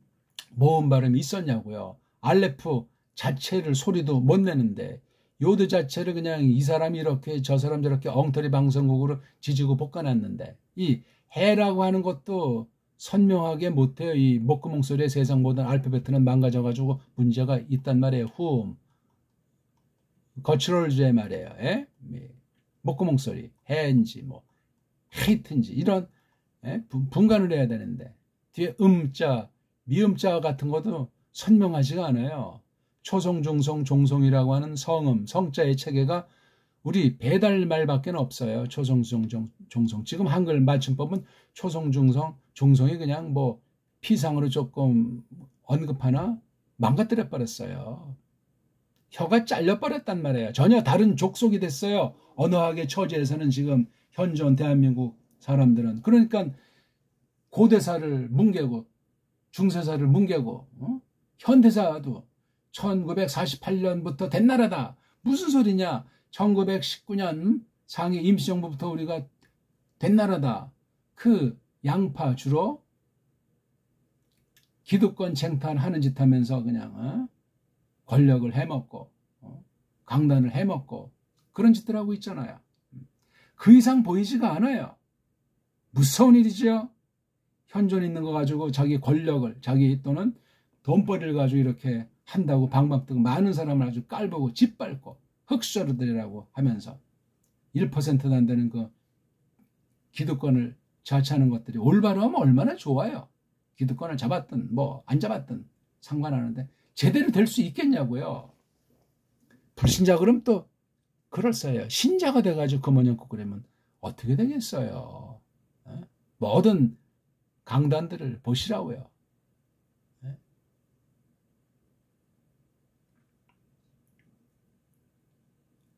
모음 발음이 있었냐고요. 알레프 자체를 소리도 못 내는데 요드 자체를 그냥 이 사람이 이렇게 저 사람 저렇게 엉터리 방송국으로 지지고 볶아놨는데 이 해라고 하는 것도 선명하게 못해요. 이 목구멍 소리의 세상 모든 알파벳은 망가져가지고 문제가 있단 말이에요. 거칠어즈의 말이에요. 목구멍 소리, 해인지 뭐 헤이트인지 이런 분간을 해야 되는데 뒤에 음자, 미음자 같은 것도 선명하지가 않아요. 초성, 중성, 종성이라고 하는 성음, 성자의 체계가 우리 배달말밖에 없어요. 초성, 중성, 종성. 지금 한글 맞춤법은 초성, 중성, 종성이 그냥 뭐 피상으로 조금 언급하나 망가뜨려 버렸어요. 혀가 잘려버렸단 말이에요. 전혀 다른 족속이 됐어요. 언어학의 처지에서는 지금 현존 대한민국 사람들은. 그러니까 고대사를 뭉개고 중세사를 뭉개고 현대사도 1948년부터 된 나라다. 무슨 소리냐. 1919년 상해 임시정부부터 우리가 된 나라다. 그 양파 주로 기득권 쟁탈하는 짓 하면서 그냥 권력을 해먹고 강단을 해먹고 그런 짓들 하고 있잖아요. 그 이상 보이지가 않아요. 무서운 일이죠. 현존 있는 거 가지고 자기 권력을, 자기 또는 돈벌이를 가지고 이렇게 한다고 방방뜨고 많은 사람을 아주 깔보고 짓밟고 흑수저들이라고 하면서 1%도 안 되는 그 기득권을 자처하는 것들이 올바로 하면 얼마나 좋아요. 기득권을 잡았든 뭐 안 잡았든 상관하는데 제대로 될 수 있겠냐고요. 불신자 그럼 또 그럴싸해요. 신자가 돼가지고 그 모양고 그러면 어떻게 되겠어요. 모든 강단들을 보시라고요.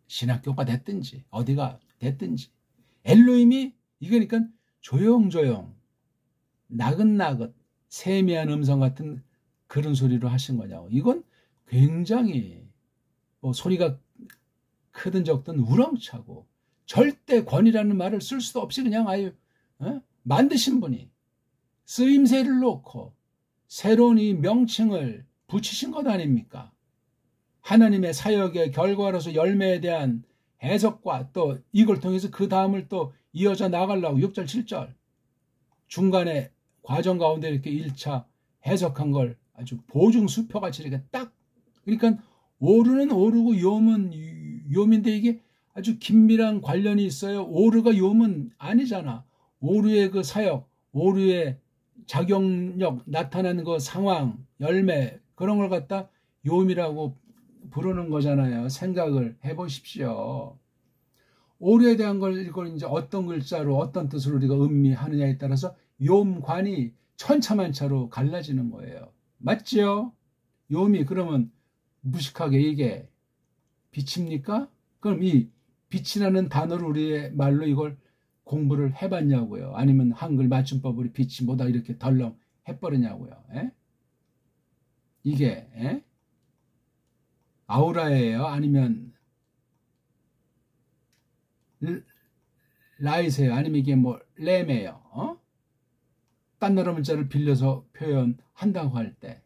신학교가 됐든지 어디가 됐든지 엘로힘이 이거니까 조용조용 나긋나긋 세미한 음성 같은 그런 소리로 하신 거냐고. 이건 굉장히 뭐 소리가 크든 적든 우렁차고 절대 권위라는 말을 쓸 수도 없이 그냥 아유 만드신 분이 쓰임새를 놓고 새로운 이 명칭을 붙이신 것 아닙니까? 하나님의 사역의 결과로서 열매에 대한 해석과 또 이걸 통해서 그 다음을 또 이어져 나가려고 6절 7절 중간에 과정 가운데 이렇게 1차 해석한 걸 아주 보증수표같이 이렇게 딱 그러니까 오르는 오르고 욤은 욤인데 이게 아주 긴밀한 관련이 있어요. 오르가 욤은 아니잖아. 오르의 그 사역, 오르의 작용력, 나타나는 그 상황, 열매 그런 걸 갖다 욤이라고 부르는 거잖아요. 생각을 해보십시오. 오류에 대한 걸 이걸 이제 어떤 글자로 어떤 뜻으로 우리가 음미하느냐에 따라서 욤관이 천차만차로 갈라지는 거예요. 맞지요? 욤이 그러면 무식하게 이게 빛입니까? 그럼 이 빛이라는 단어를 우리의 말로 이걸 공부를 해봤냐고요. 아니면 한글 맞춤법으로 빛이 뭐다 이렇게 덜렁 해버리냐고요. 에? 이게 에? 아우라예요? 아니면 라이세요? 아니면 이게 뭐 램이에요? 딴 나라 문자를 빌려서 표현한다고 할 때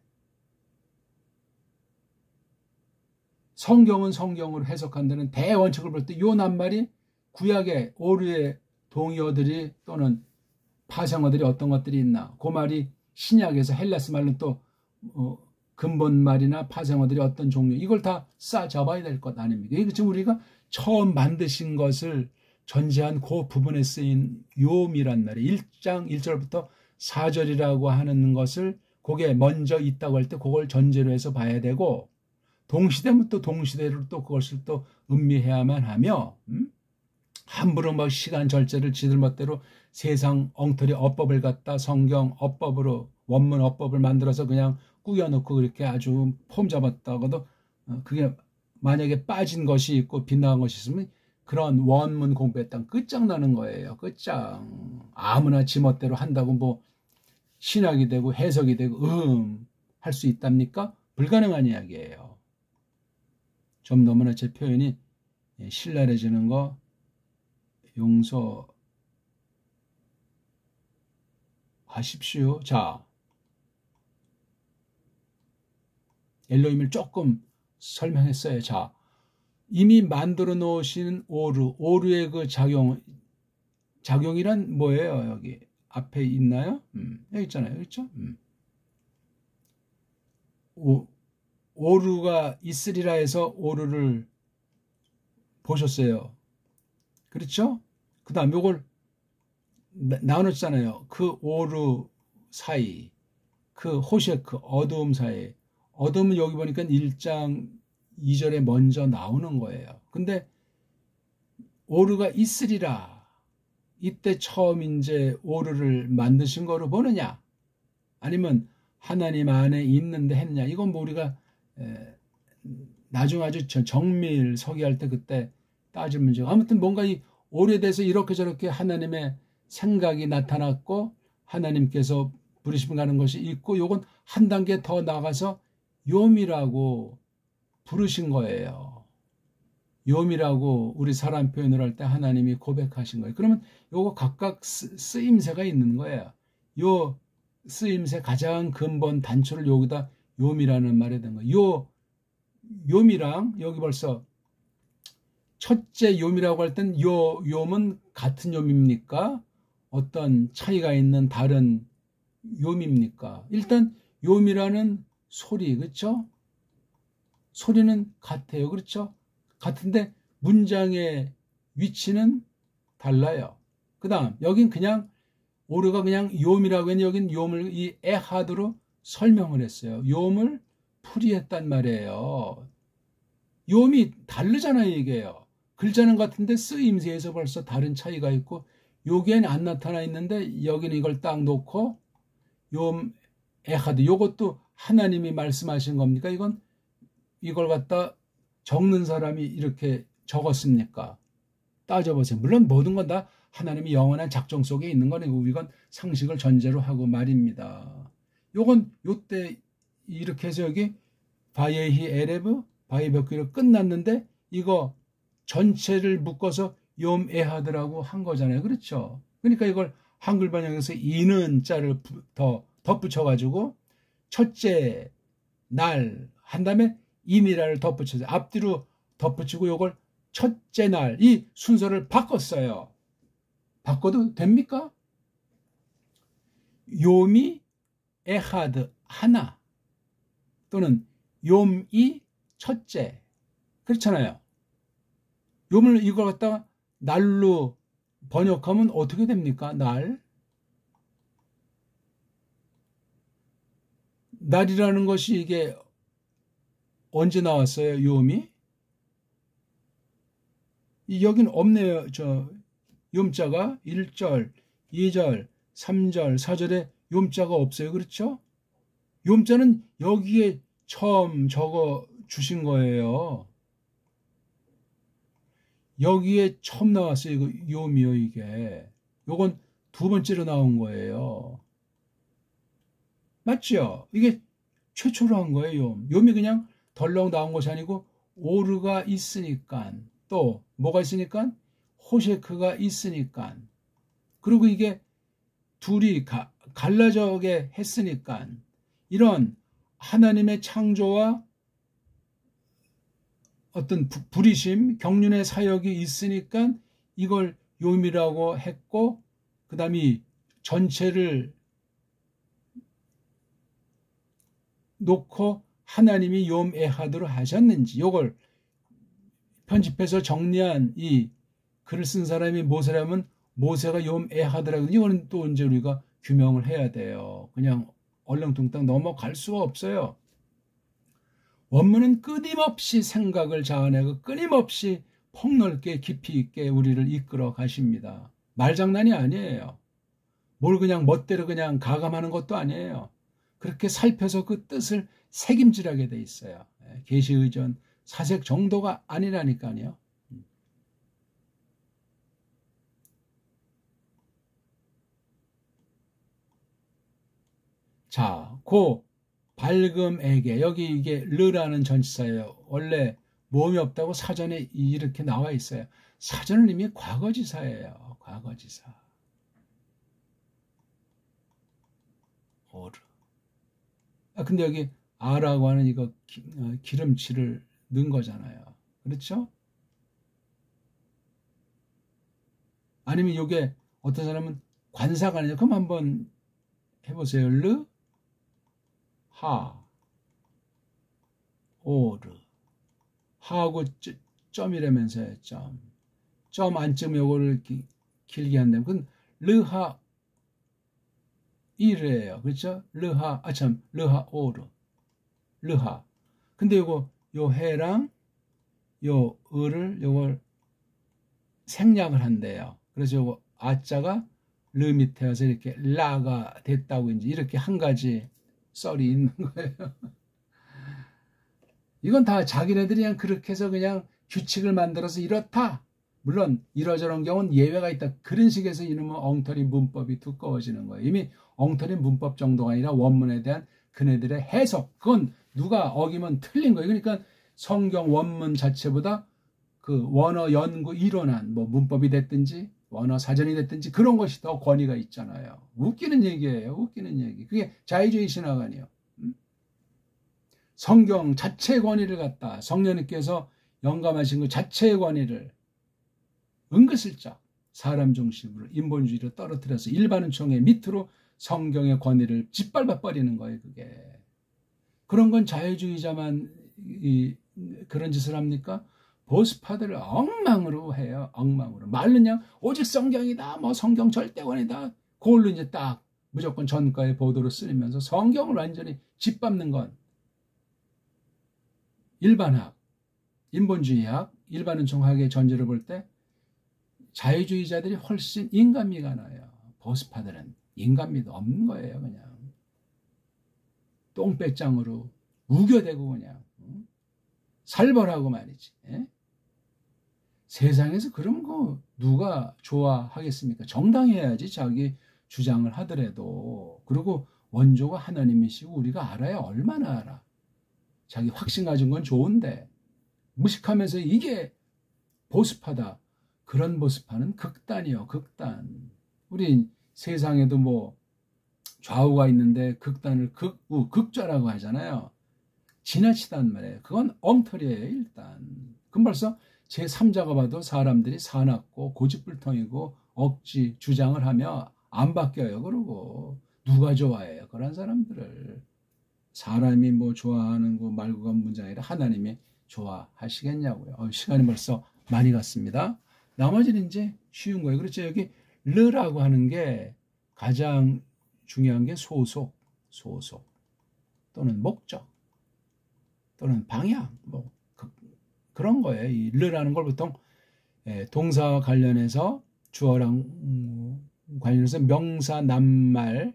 성경은 성경으로 해석한다는 대원칙을 볼 때 이 낱말이 구약의 오류의 동의어들이 또는 파생어들이 어떤 것들이 있나 그 말이 신약에서 헬라스 말로 또 근본말이나 파생어들이 어떤 종류 이걸 다 싸잡아야 될 것 아닙니까? 이게 지금 우리가 처음 만드신 것을 전제한 그 부분에 쓰인 욤이란 말이에요. 1장 1절부터 4절이라고 하는 것을 그게 먼저 있다고 할 때 그걸 전제로 해서 봐야 되고 동시대면 또 동시대로 또 그것을 또 음미해야만 하며 함부로 막 시간 절제를 지들 멋대로 세상 엉터리 어법을 갖다 성경 어법으로 원문 어법을 만들어서 그냥 꾸겨놓고 그렇게 아주 폼 잡았다고도 그게 만약에 빠진 것이 있고 빗나간 것이 있으면 그런 원문 공부했다면 끝장나는 거예요. 끝장. 아무나 지멋대로 한다고 뭐 신학이 되고 해석이 되고 할 수 있답니까? 불가능한 이야기예요. 좀 너무나 제 표현이 신랄해지는 거 용서하십시오. 자, 엘로힘을 조금 설명했어요. 자, 이미 만들어 놓으신 오류의 그 작용이란 뭐예요? 여기 앞에 있나요? 여기 있잖아요. 그렇죠? 오류가 있으리라 해서 오류를 보셨어요. 그렇죠? 그 다음 요걸 나눴잖아요. 그 오류 사이, 그 호셰크 어두움 사이. 어둠은 여기 보니까 1장 2절에 먼저 나오는 거예요. 근데 오류가 있으리라. 이때 처음 이제 오류를 만드신 거로 보느냐? 아니면 하나님 안에 있는데 했냐? 이건 뭐 우리가 나중 아주 정밀 서기할 때 그때 따질 문제가 아무튼 뭔가 이 오류에 대해서 이렇게 저렇게 하나님의 생각이 나타났고 하나님께서 부르심 가는 것이 있고 요건 한 단계 더 나가서 욤이라고 부르신 거예요. 욤이라고 우리 사람 표현을 할 때 하나님이 고백하신 거예요. 그러면 요거 각각 쓰임새가 있는 거예요. 요 쓰임새 가장 근본 단초를 여기다 욤이라는 말에 된 거예요. 요 욤이랑 여기 벌써 첫째 욤이라고 할 땐 욤은 같은 욤입니까? 어떤 차이가 있는 다른 욤입니까? 일단 욤이라는 소리, 그렇죠? 소리는 같아요. 그렇죠? 같은데 문장의 위치는 달라요. 그 다음 여긴 그냥 오르가 그냥 욤이라고 했는데 여긴 욤을 이 에하드로 설명을 했어요. 욤을 풀이했단 말이에요. 욤이 다르잖아요. 이게요. 글자는 같은데 쓰임새에서 벌써 다른 차이가 있고 여기엔 안 나타나 있는데 여기는 이걸 딱 놓고 욤 에하드, 요것도 하나님이 말씀하신 겁니까? 이걸 갖다 적는 사람이 이렇게 적었습니까? 따져보세요. 물론 모든 건 다 하나님이 영원한 작정 속에 있는 거니고 이건 상식을 전제로 하고 말입니다. 요건 요때 이렇게 해서 여기 바예히 에레브 바이 벽기로 끝났는데 이거 전체를 묶어서 욤 에하드라고 한 거잖아요. 그렇죠? 그러니까 이걸 한글 번역에서 이는 자를 더 덧붙여가지고 첫째 날 한 다음에 이니라를 덧붙여서 앞뒤로 덧붙이고 이걸 첫째 날 이 순서를 바꿨어요. 바꿔도 됩니까? 욤이 에하드 하나 또는 욤이 첫째 그렇잖아요. 욤을 이걸 갖다가 날로 번역하면 어떻게 됩니까? 날이라는 것이 이게 언제 나왔어요? 욤이? 여긴 없네요. 욤자가 1절, 2절, 3절, 4절에 욤자가 없어요. 그렇죠? 욤자는 여기에 처음 적어 주신 거예요. 여기에 처음 나왔어요. 이거 욤이요, 이게. 요건 두 번째로 나온 거예요. 맞죠? 이게 최초로 한 거예요, 욤. 욤이 그냥 덜렁 나온 것이 아니고 오르가 있으니까 또 뭐가 있으니까 호셰크가 있으니까 그리고 이게 둘이 갈라져게 했으니까 이런 하나님의 창조와 어떤 부리심, 경륜의 사역이 있으니까 이걸 욤이라고 했고 그 다음에 전체를 놓고 하나님이 욤 에하드로 하셨는지 이걸 편집해서 정리한 이 글을 쓴 사람이 모세라면 모세가 욤 에하드라고 이거는 또 언제 우리가 규명을 해야 돼요. 그냥 얼렁뚱땅 넘어갈 수가 없어요. 원문은 끊임없이 생각을 자아내고 끊임없이 폭넓게 깊이 있게 우리를 이끌어 가십니다. 말장난이 아니에요. 뭘 그냥 멋대로 그냥 가감하는 것도 아니에요. 그렇게 살펴서 그 뜻을 새김질하게 돼 있어요. 계시의전 사색 정도가 아니라니까요. 자, 그 밝음에게 여기 이게 르라는 전치사예요. 원래 모음이 없다고 사전에 이렇게 나와 있어요. 사전은 이미 과거지사예요. 과거지사. 오르. 근데 여기 아라고 하는 이거 기름칠을 넣은 거잖아요. 그렇죠? 아니면 이게 어떤 사람은 관사가 아니냐. 그럼 한번 해보세요. 르, 하, 오르. 하고 점이라면서요. 점 안쯤 요거를 길게 한다면 그건 르하 이르예요. 그렇죠? 르하 르하 오르. 르하. 근데 요거 요 해랑 요 을을 요걸 생략을 한대요. 그래서 요거 아자가 르 밑에 와서 이렇게 라가 됐다고 이제 이렇게 한 가지 썰이 있는 거예요. 이건 다 자기네들이 그냥 그렇게 해서 그냥 규칙을 만들어서 이렇다. 물론 이러저런 경우는 예외가 있다. 그런 식에서 이놈의 엉터리 문법이 두꺼워지는 거예요. 이미 엉터리 문법 정도가 아니라 원문에 대한 그네들의 해석. 그건 누가 어기면 틀린 거예요. 그러니까 성경 원문 자체보다 그 원어 연구 이론한 뭐 문법이 됐든지 원어 사전이 됐든지 그런 것이 더 권위가 있잖아요. 웃기는 얘기예요. 웃기는 얘기. 그게 자의주의 신학 아니에요. 성경 자체 권위를 갖다 성령님께서 영감하신 그 자체의 권위를 은근슬쩍 사람 중심으로 인본주의로 떨어뜨려서 일반은총의 밑으로 성경의 권위를 짓밟아 버리는 거예요. 그게. 그런 건 자유주의자만 그런 짓을 합니까? 보수파들을 엉망으로 해요. 엉망으로. 말은 그냥 오직 성경이다. 뭐 성경 절대권이다. 그걸로 이제 딱 무조건 전가의 보도로 쓰면서 성경을 완전히 짓밟는 건 일반학, 인본주의학, 일반은총학의 전제를 볼 때 자유주의자들이 훨씬 인간미가 나요. 보수파들은 인간미도 없는 거예요. 그냥 똥배짱으로 우겨대고 그냥 살벌하고 말이지. 예? 세상에서 그런 거 누가 좋아하겠습니까? 정당해야지 자기 주장을 하더라도. 그리고 원조가 하나님이시고 우리가 알아야 얼마나 알아. 자기 확신 가진 건 좋은데 무식하면서 이게 보수파다. 그런 보수파는 극단이요. 극단. 우리 세상에도 뭐 좌우가 있는데 극단을 극우, 극좌라고 하잖아요. 지나치단 말이에요. 그건 엉터리예요. 일단. 그럼 벌써 제3자가 봐도 사람들이 사납고 고집불통이고 억지 주장을 하며 안 바뀌어요. 그러고 누가 좋아해요? 그런 사람들을. 사람이 뭐 좋아하는 거 말고가 문제가 아니라 하나님이 좋아하시겠냐고요. 시간이 벌써 많이 갔습니다. 나머지는 이제 쉬운 거예요. 그렇죠. 여기 르라고 하는 게 가장 중요한 게 소속 또는 목적 또는 방향 뭐 그런 거예요. 이 르라는 걸 보통 동사와 관련해서 주어랑 관련해서 명사 낱말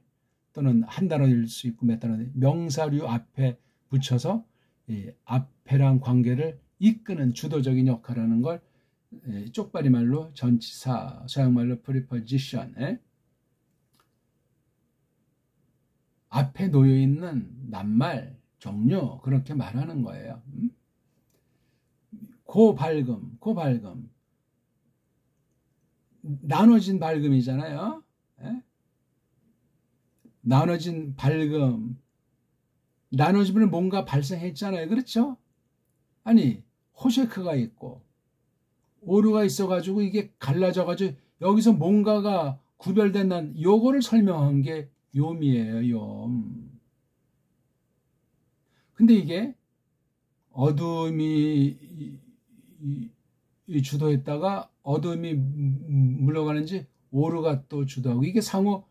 또는 한 단어일 수 있고 몇 단어 명사류 앞에 붙여서 앞에랑 관계를 이끄는 주도적인 역할을 하는 걸 쪽발이 말로 전치사, 서양말로 preposition, 앞에 놓여있는 낱말, 종류 그렇게 말하는 거예요. 고발금, 나눠진 발금이잖아요. 나눠진 발금, 나눠지면 뭔가 발생했잖아요. 그렇죠? 아니, 호셰크가 있고 오류가 있어가지고 이게 갈라져가지고 여기서 뭔가가 구별된 난 요거를 설명한 게 욤이에요. 욤. 근데 이게 어둠이 주도했다가 어둠이 물러가는지 오류가 또 주도하고 이게 상호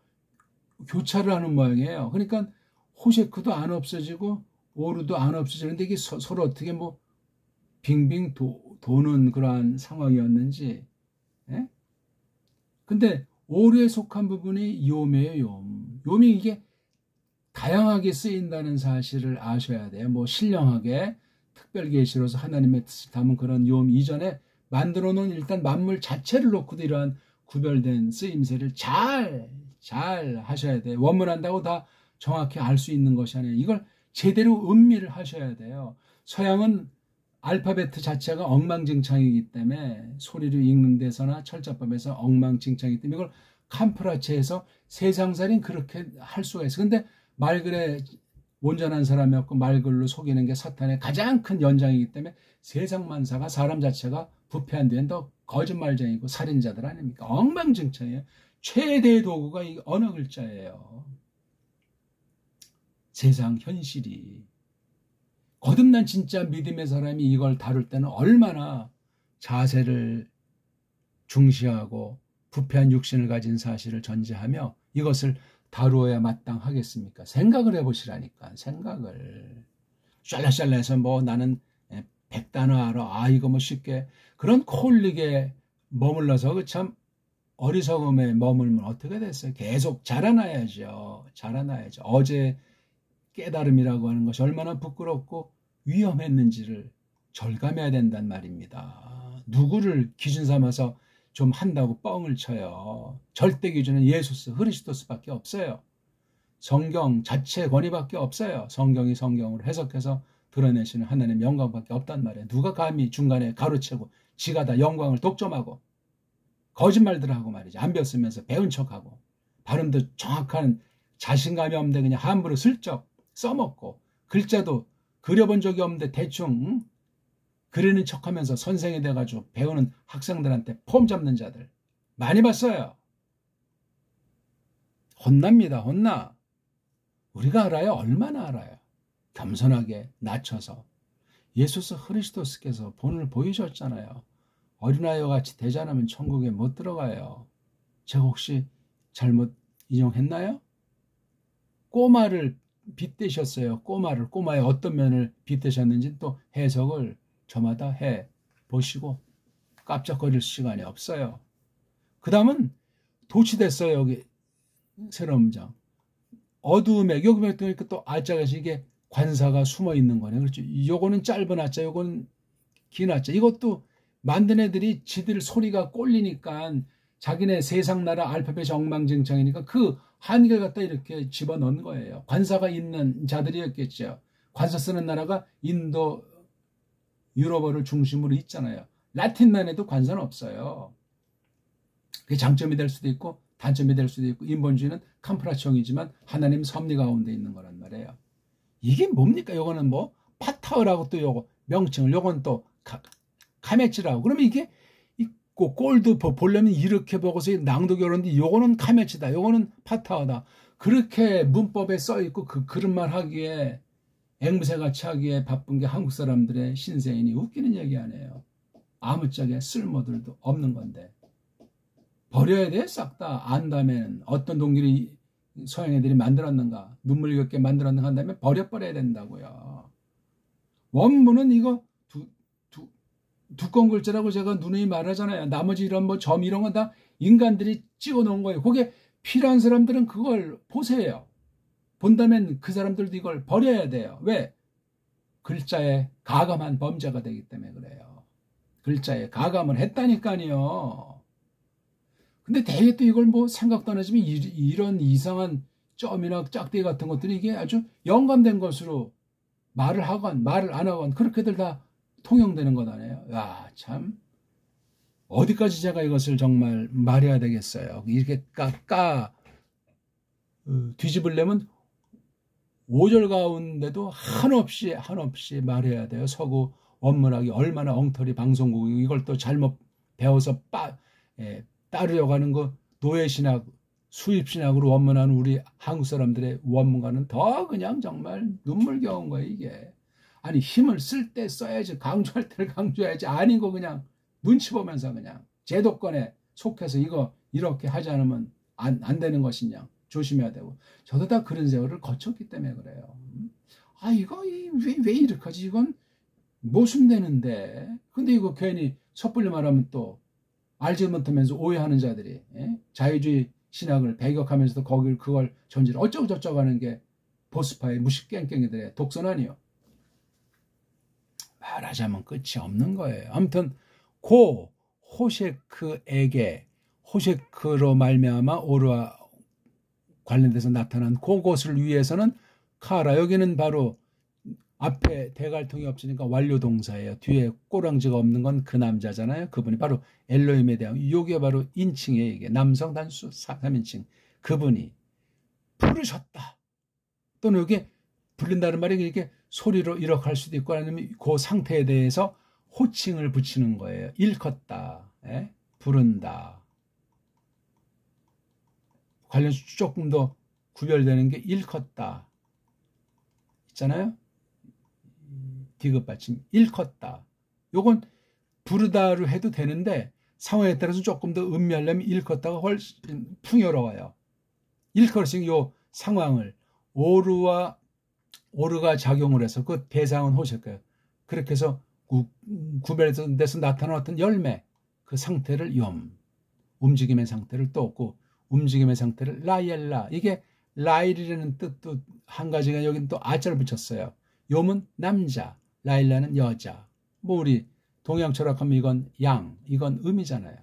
교차를 하는 모양이에요. 그러니까 호셰크도 안 없어지고 오류도 안 없어지는데 이게 서로 어떻게 뭐 빙빙 도는 그러한 상황이었는지. 예? 근데 오류에 속한 부분이 욤이에요. 욤. 욤이 이게 다양하게 쓰인다는 사실을 아셔야 돼요. 뭐 신령하게 특별 계시로서 하나님의 뜻을 담은 그런 욤 이전에 만들어 놓은 일단 만물 자체를 놓고도 이러한 구별된 쓰임새를 잘 하셔야 돼요. 원문한다고 다 정확히 알 수 있는 것이 아니에요. 이걸 제대로 음미를 하셔야 돼요. 서양은 알파벳 자체가 엉망진창이기 때문에 소리로 읽는 데서나 철자법에서 엉망진창이기 때문에 이걸 캄프라체에서 세상살인 그렇게 할 수가 있어요. 근데 말글에 온전한 사람이 없고 말글로 속이는 게 사탄의 가장 큰 연장이기 때문에 세상 만사가 사람 자체가 부패한 뒤엔 더 거짓말쟁이고 살인자들 아닙니까? 엉망진창이에요. 최대의 도구가 이 언어 글자예요. 세상 현실이. 거듭난 진짜 믿음의 사람이 이걸 다룰 때는 얼마나 자세를 중시하고 부패한 육신을 가진 사실을 전제하며 이것을 다루어야 마땅하겠습니까? 생각을 해보시라니까. 생각을. 샬라샬라해서 뭐 나는 100단어 알아. 이거 뭐 쉽게. 그런 콜릭에 머물러서 그 참 어리석음에 머물면 어떻게 됐어요? 계속 자라나야죠. 어제 깨달음이라고 하는 것이 얼마나 부끄럽고 위험했는지를 절감해야 된단 말입니다. 누구를 기준 삼아서 좀 한다고 뻥을 쳐요. 절대 기준은 예수스, 그리스도스밖에 없어요. 성경 자체 권위밖에 없어요. 성경이 성경으로 해석해서 드러내시는 하나님 영광밖에 없단 말이에요. 누가 감히 중간에 가로채고 지가 다 영광을 독점하고 거짓말들 하고 말이죠. 안 배웠으면서 배운 척하고 발음도 정확한 자신감이 없는데 그냥 함부로 슬쩍 써먹고 글자도 그려본 적이 없는데 대충 그리는 척하면서 선생이 돼가지고 배우는 학생들한테 폼 잡는 자들 많이 봤어요. 혼납니다. 혼나. 우리가 알아요? 얼마나 알아요? 겸손하게 낮춰서 예수 그리스도께서 본을 보이셨잖아요. 어린아이와 같이 되지 않으면 천국에 못 들어가요. 제가 혹시 잘못 인용했나요? 꼬마를 빗대셨어요. 꼬마의 어떤 면을 빗대셨는지 또 해석을 저마다 해 보시고 깜짝거릴 시간이 없어요. 그 다음은 도취됐어요. 여기 새로운 장. 어두움에 여기 또 알짜같이 이게 관사가 숨어 있는 거네. 그렇죠. 요거는 짧은 하자, 요거는 긴 하자. 이것도 만든 애들이 지들 소리가 꼴리니까 자기네 세상 나라 알파벳이 엉망진창이니까 그 한글 갖다 이렇게 집어넣은 거예요. 관사가 있는 자들이었겠죠. 관사 쓰는 나라가 인도, 유럽어를 중심으로 있잖아요. 라틴만 해도 관사는 없어요. 그게 장점이 될 수도 있고 단점이 될 수도 있고 인본주의는 캄프라치형이지만 하나님 섭리 가운데 있는 거란 말이에요. 이게 뭡니까? 요거는 뭐 파타어라고 또 요거 명칭을 요건 또 카메치라고. 그러면 이게 있고 꼴도 보려면 이렇게 보고서 낭독이 어려운데 요거는 카메치다. 요거는 파타어다. 그렇게 문법에 써 있고 그 그릇만 하기에 앵무새같이 하기에 바쁜 게 한국 사람들의 신세인이 웃기는 얘기 아니에요. 아무짝에 쓸모들도 없는 건데. 버려야 돼, 싹 다. 안다면 어떤 동기를 서양 애들이 만들었는가, 눈물겹게 만들었는가 한다면 버려야 된다고요. 원문은 이거 두꺼운 글자라고 제가 누누이 말하잖아요. 나머지 이런 뭐 점 이런 건 다 인간들이 찍어 놓은 거예요. 그게 필요한 사람들은 그걸 보세요. 본다면 그 사람들도 이걸 버려야 돼요. 왜? 글자에 가감한 범죄가 되기 때문에 그래요. 글자에 가감을 했다니까요. 근데 대개 또 이걸 뭐 생각도 안 하지만 이런 이상한 점이나 짝대기 같은 것들이 이게 아주 영감된 것으로 말을 하건 말을 안 하건 그렇게들 다 통용되는 것 아니에요. 야, 참 어디까지 제가 이것을 정말 말해야 되겠어요. 이렇게 뒤집으려면 5절 가운데도 한없이 말해야 돼요. 서구 원문학이 얼마나 엉터리 방송국이고 이걸 또 잘못 배워서 따르려고 하는 거 노예신학, 수입신학으로 원문하는 우리 한국 사람들의 원문과는 더 그냥 정말 눈물겨운 거예요, 이게. 아니, 힘을 쓸 때 써야지, 강조할 때를 강조해야지, 아닌 거 그냥 눈치 보면서 그냥 제도권에 속해서 이거 이렇게 하지 않으면 안 되는 것이냐, 조심해야 되고. 저도 다 그런 세월을 거쳤기 때문에 그래요. 아, 이거 왜 이렇게 하지? 이건 모순되는데. 근데 이거 괜히 섣불리 말하면 또 알지 못하면서 오해하는 자들이 자유주의 신학을 배격하면서도 그걸 전제로 어쩌고 저쩌고 하는 게 보수파의 무식깽깽이들의 독선 아니요. 말하자면 끝이 없는 거예요. 아무튼 호셰크로 말미암아 오르와 관련돼서 나타난 그것을 위해서는 카라, 여기는 바로 앞에 대갈통이 없으니까 완료동사예요. 뒤에 꼬랑지가 없는 건 그 남자잖아요. 그분이 바로 엘로힘에 대한, 이게 바로 인칭이에요. 이게 남성 단수 3인칭. 그분이 부르셨다. 또는 여기 불린다는 말이 이렇게 소리로 이렇게 할 수도 있고 아니면 그 상태에 대해서 호칭을 붙이는 거예요. 일컫다. 부른다. 관련 조금 더 구별되는 게 일컫다. 있잖아요. 디귿받침 일컫다. 요건 부르다로 해도 되는데 상황에 따라서 조금 더 음미하려면 일컫다가 훨씬 풍요로워요. 일컬으신 요 상황을 오르가 작용을 해서 그 대상은 호셰크예요. 그렇게 해서 구별돼서 나타나는 어떤 열매, 그 상태를 움직임의 상태를 또 없고 움직임의 상태를 라이엘라, 이게 라일이라는 뜻도 한 가지가 여기는 또 아자를 붙였어요. 욤은 남자, 라일라는 여자. 뭐 우리 동양 철학하면 이건 양, 이건 음이잖아요.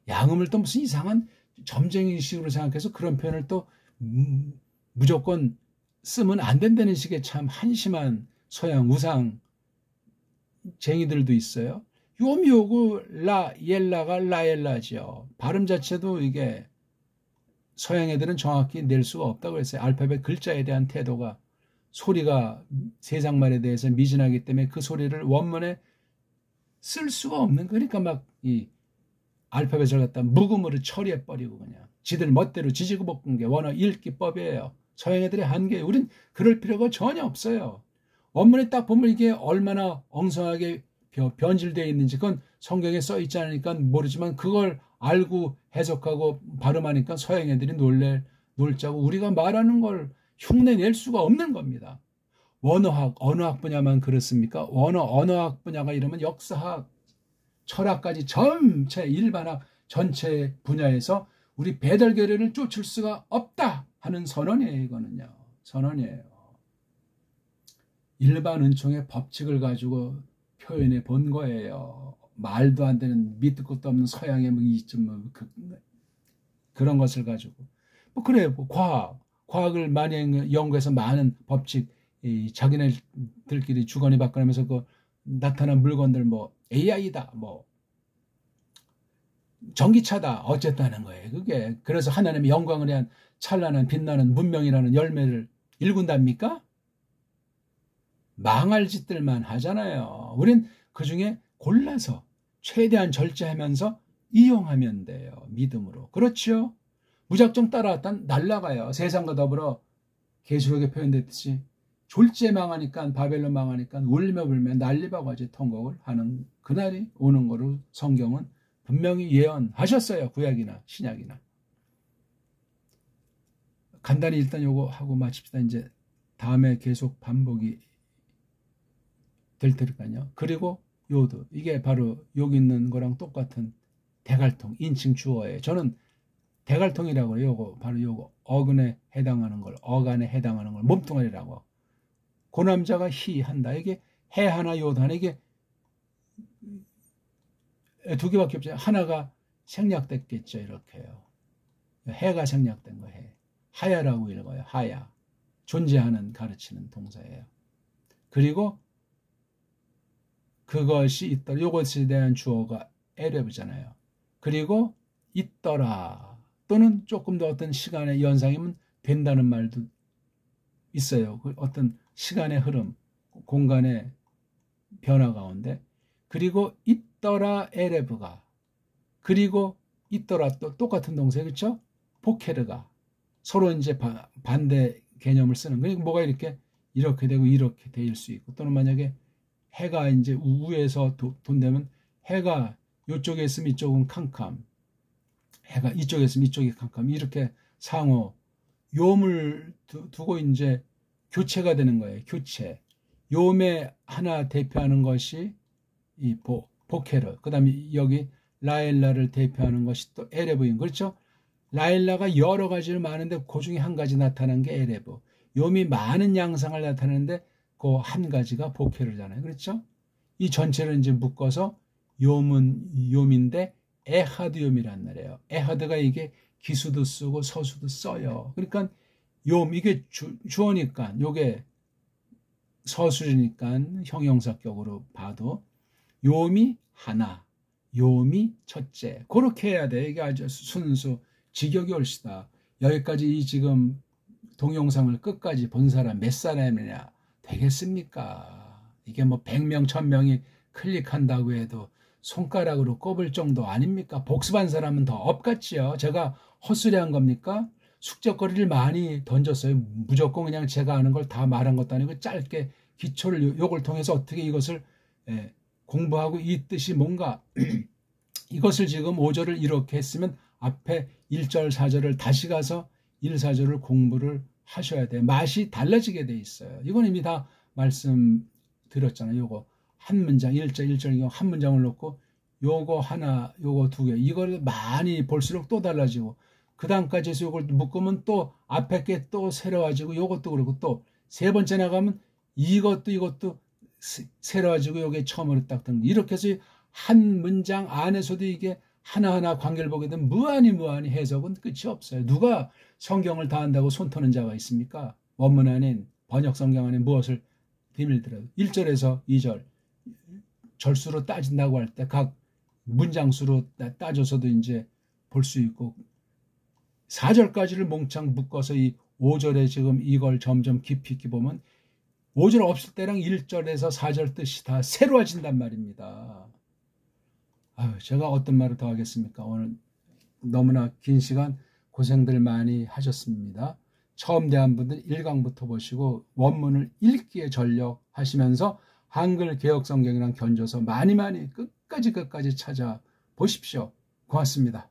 양음을 또 무슨 이상한 점쟁이식으로 생각해서 그런 표현을 또 무조건 쓰면 안 된다는 식의 참 한심한 서양 우상 쟁이들도 있어요. 요미오고 옐라가 라엘라죠. 발음 자체도 이게 서양 애들은 정확히 낼 수가 없다고 했어요. 알파벳 글자에 대한 태도가, 소리가 세상말에 대해서 미진하기 때문에 그 소리를 원문에 쓸 수가 없는, 그러니까 막 이 알파벳을 갖다 묵음으로 처리해 버리고 그냥 지들 멋대로 지지고 볶은 게 원어 읽기법이에요. 서양 애들의 한계. 우린 그럴 필요가 전혀 없어요. 원문에 딱 보면 이게 얼마나 엉성하게 변질되어 있는지 그건 성경에 써 있지 않으니까 모르지만 그걸 알고 해석하고 발음하니까 서양 애들이 놀자고 우리가 말하는 걸 흉내낼 수가 없는 겁니다. 원어학, 언어학 분야만 그렇습니까? 언어학 분야가 이러면 역사학, 철학까지 전체 일반학 전체 분야에서 우리 배달계례를 쫓을 수가 없다 하는 선언이에요. 이거는요. 선언이에요. 일반 은총의 법칙을 가지고 표현해 본 거예요. 말도 안 되는 밑도 끝도 없는 서양의 그런 것을 가지고 뭐 그래요. 뭐 과학을 많이 연구해서 많은 법칙 자기네들끼리 주거니 받거니면서 그 나타난 물건들 뭐 AI다 뭐 전기차다 어쨌다는 거예요. 그게 그래서 하나님의 영광을 위한 찬란한 빛나는 문명이라는 열매를 일군답니까? 망할 짓들만 하잖아요. 우린 그중에 골라서 최대한 절제하면서 이용하면 돼요. 믿음으로. 그렇죠? 무작정 따라왔단 날아가요. 세상과 더불어 계시록에 표현됐듯이 졸제 망하니까 바벨론 망하니까 울며 불며 난리바가지 통곡을 하는 그날이 오는 거로 성경은 분명히 예언하셨어요. 구약이나 신약이나. 간단히 일단 요거 하고 마칩시다. 이제 다음에 계속 반복이 될 테니까요. 그리고 요도 이게 바로 여기 있는 거랑 똑같은 대갈통 인칭 주어예요. 저는 대갈통이라고 해요. 요거 바로 요거 어근에 해당하는 걸 어간에 해당하는 걸 몸뚱아리라고. 고남자가 희한다. 이게 해 하나 요도 하나 이게 두 개밖에 없죠. 하나가 생략됐겠죠. 이렇게요. 해가 생략된 거 해. 하야라고 읽어요. 하야. 존재하는 가르치는 동사예요. 그리고 그것이 있더라. 이것에 대한 주어가 에레브잖아요. 그리고 있더라. 또는 조금 더 어떤 시간의 연상이면 된다는 말도 있어요. 그 어떤 시간의 흐름, 공간의 변화 가운데. 그리고 있더라 에레브가. 그리고 있더라 또 똑같은 동사 그렇죠? 포케르가. 서로 이제 반대 개념을 쓰는. 그러니까 뭐가 이렇게 되고 이렇게 될 수 있고 또는 만약에 해가 이제 우에서 돈되면 해가 이쪽에 있으면 이쪽은 캄캄. 해가 이쪽에 있으면 이쪽이 캄캄. 이렇게 상호 요음을 두고 이제 교체가 되는 거예요. 교체. 요음에 하나 대표하는 것이 이 보케르. 그다음에 여기 라엘라를 대표하는 것이 또 에레브인 그렇죠? 라엘라가 여러 가지를 많은데 그 중에 한 가지 나타난 게 에레브. 요음이 많은 양상을 나타내는데 그 한 가지가 보케르잖아요. 그렇죠? 이 전체를 이제 묶어서 요음인데 에하드 요음이란 말이에요. 에하드가 이게 기수도 쓰고 서수도 써요. 그러니까 요음 이게 주어니까 요게 서술이니까 형용사격으로 봐도 요음이 하나, 요음이 첫째. 그렇게 해야 돼. 이게 아주 순수 직역이 옳시다. 여기까지 이 지금 동영상을 끝까지 본 사람 몇 사람이냐 되겠습니까? 이게 뭐 100명, 1000명이 클릭한다고 해도 손가락으로 꼽을 정도 아닙니까? 복습한 사람은 더 업같지요. 제가 헛소리한 겁니까? 숙제거리를 많이 던졌어요. 무조건 그냥 제가 아는 걸 다 말한 것도 아니고 짧게 기초를 요걸 통해서 어떻게 이것을 공부하고 이 뜻이 뭔가 이것을 지금 5절을 이렇게 했으면 앞에 1절, 4절을 다시 가서 1, 4절을 공부를 하셔야 돼. 맛이 달라지게 돼 있어요. 이건 이미 다 말씀드렸잖아요. 요거 한 문장, 1절, 1절 한 문장을 놓고 요거 하나, 요거 두 개. 이걸 많이 볼수록 또 달라지고 그 다음까지 해서 요걸 묶으면 또 앞에 게 또 새로워지고 요것도 그렇고 또 세 번째 나가면 이것도 새로워지고 요게 처음으로 딱 든 이렇게 해서 한 문장 안에서도 이게 하나하나 관계를 보게 되면 무한히 해석은 끝이 없어요. 누가 성경을 다 한다고 손 터는 자가 있습니까? 원문 아닌 번역 성경 안에 무엇을 비밀 들어요. 1절에서 2절 절수로 따진다고 할 때 각 문장수로 따져서도 이제 볼 수 있고 4절까지를 몽창 묶어서 이 5절에 지금 이걸 점점 깊이 있게 보면 5절 없을 때랑 1절에서 4절 뜻이 다 새로워진단 말입니다. 아유, 제가 어떤 말을 더 하겠습니까? 오늘 너무나 긴 시간 고생들 많이 하셨습니다. 처음 대한 분들 1강부터 보시고 원문을 읽기에 전력하시면서 한글 개혁 성경이랑 견줘서 많이 끝까지 찾아보십시오. 고맙습니다.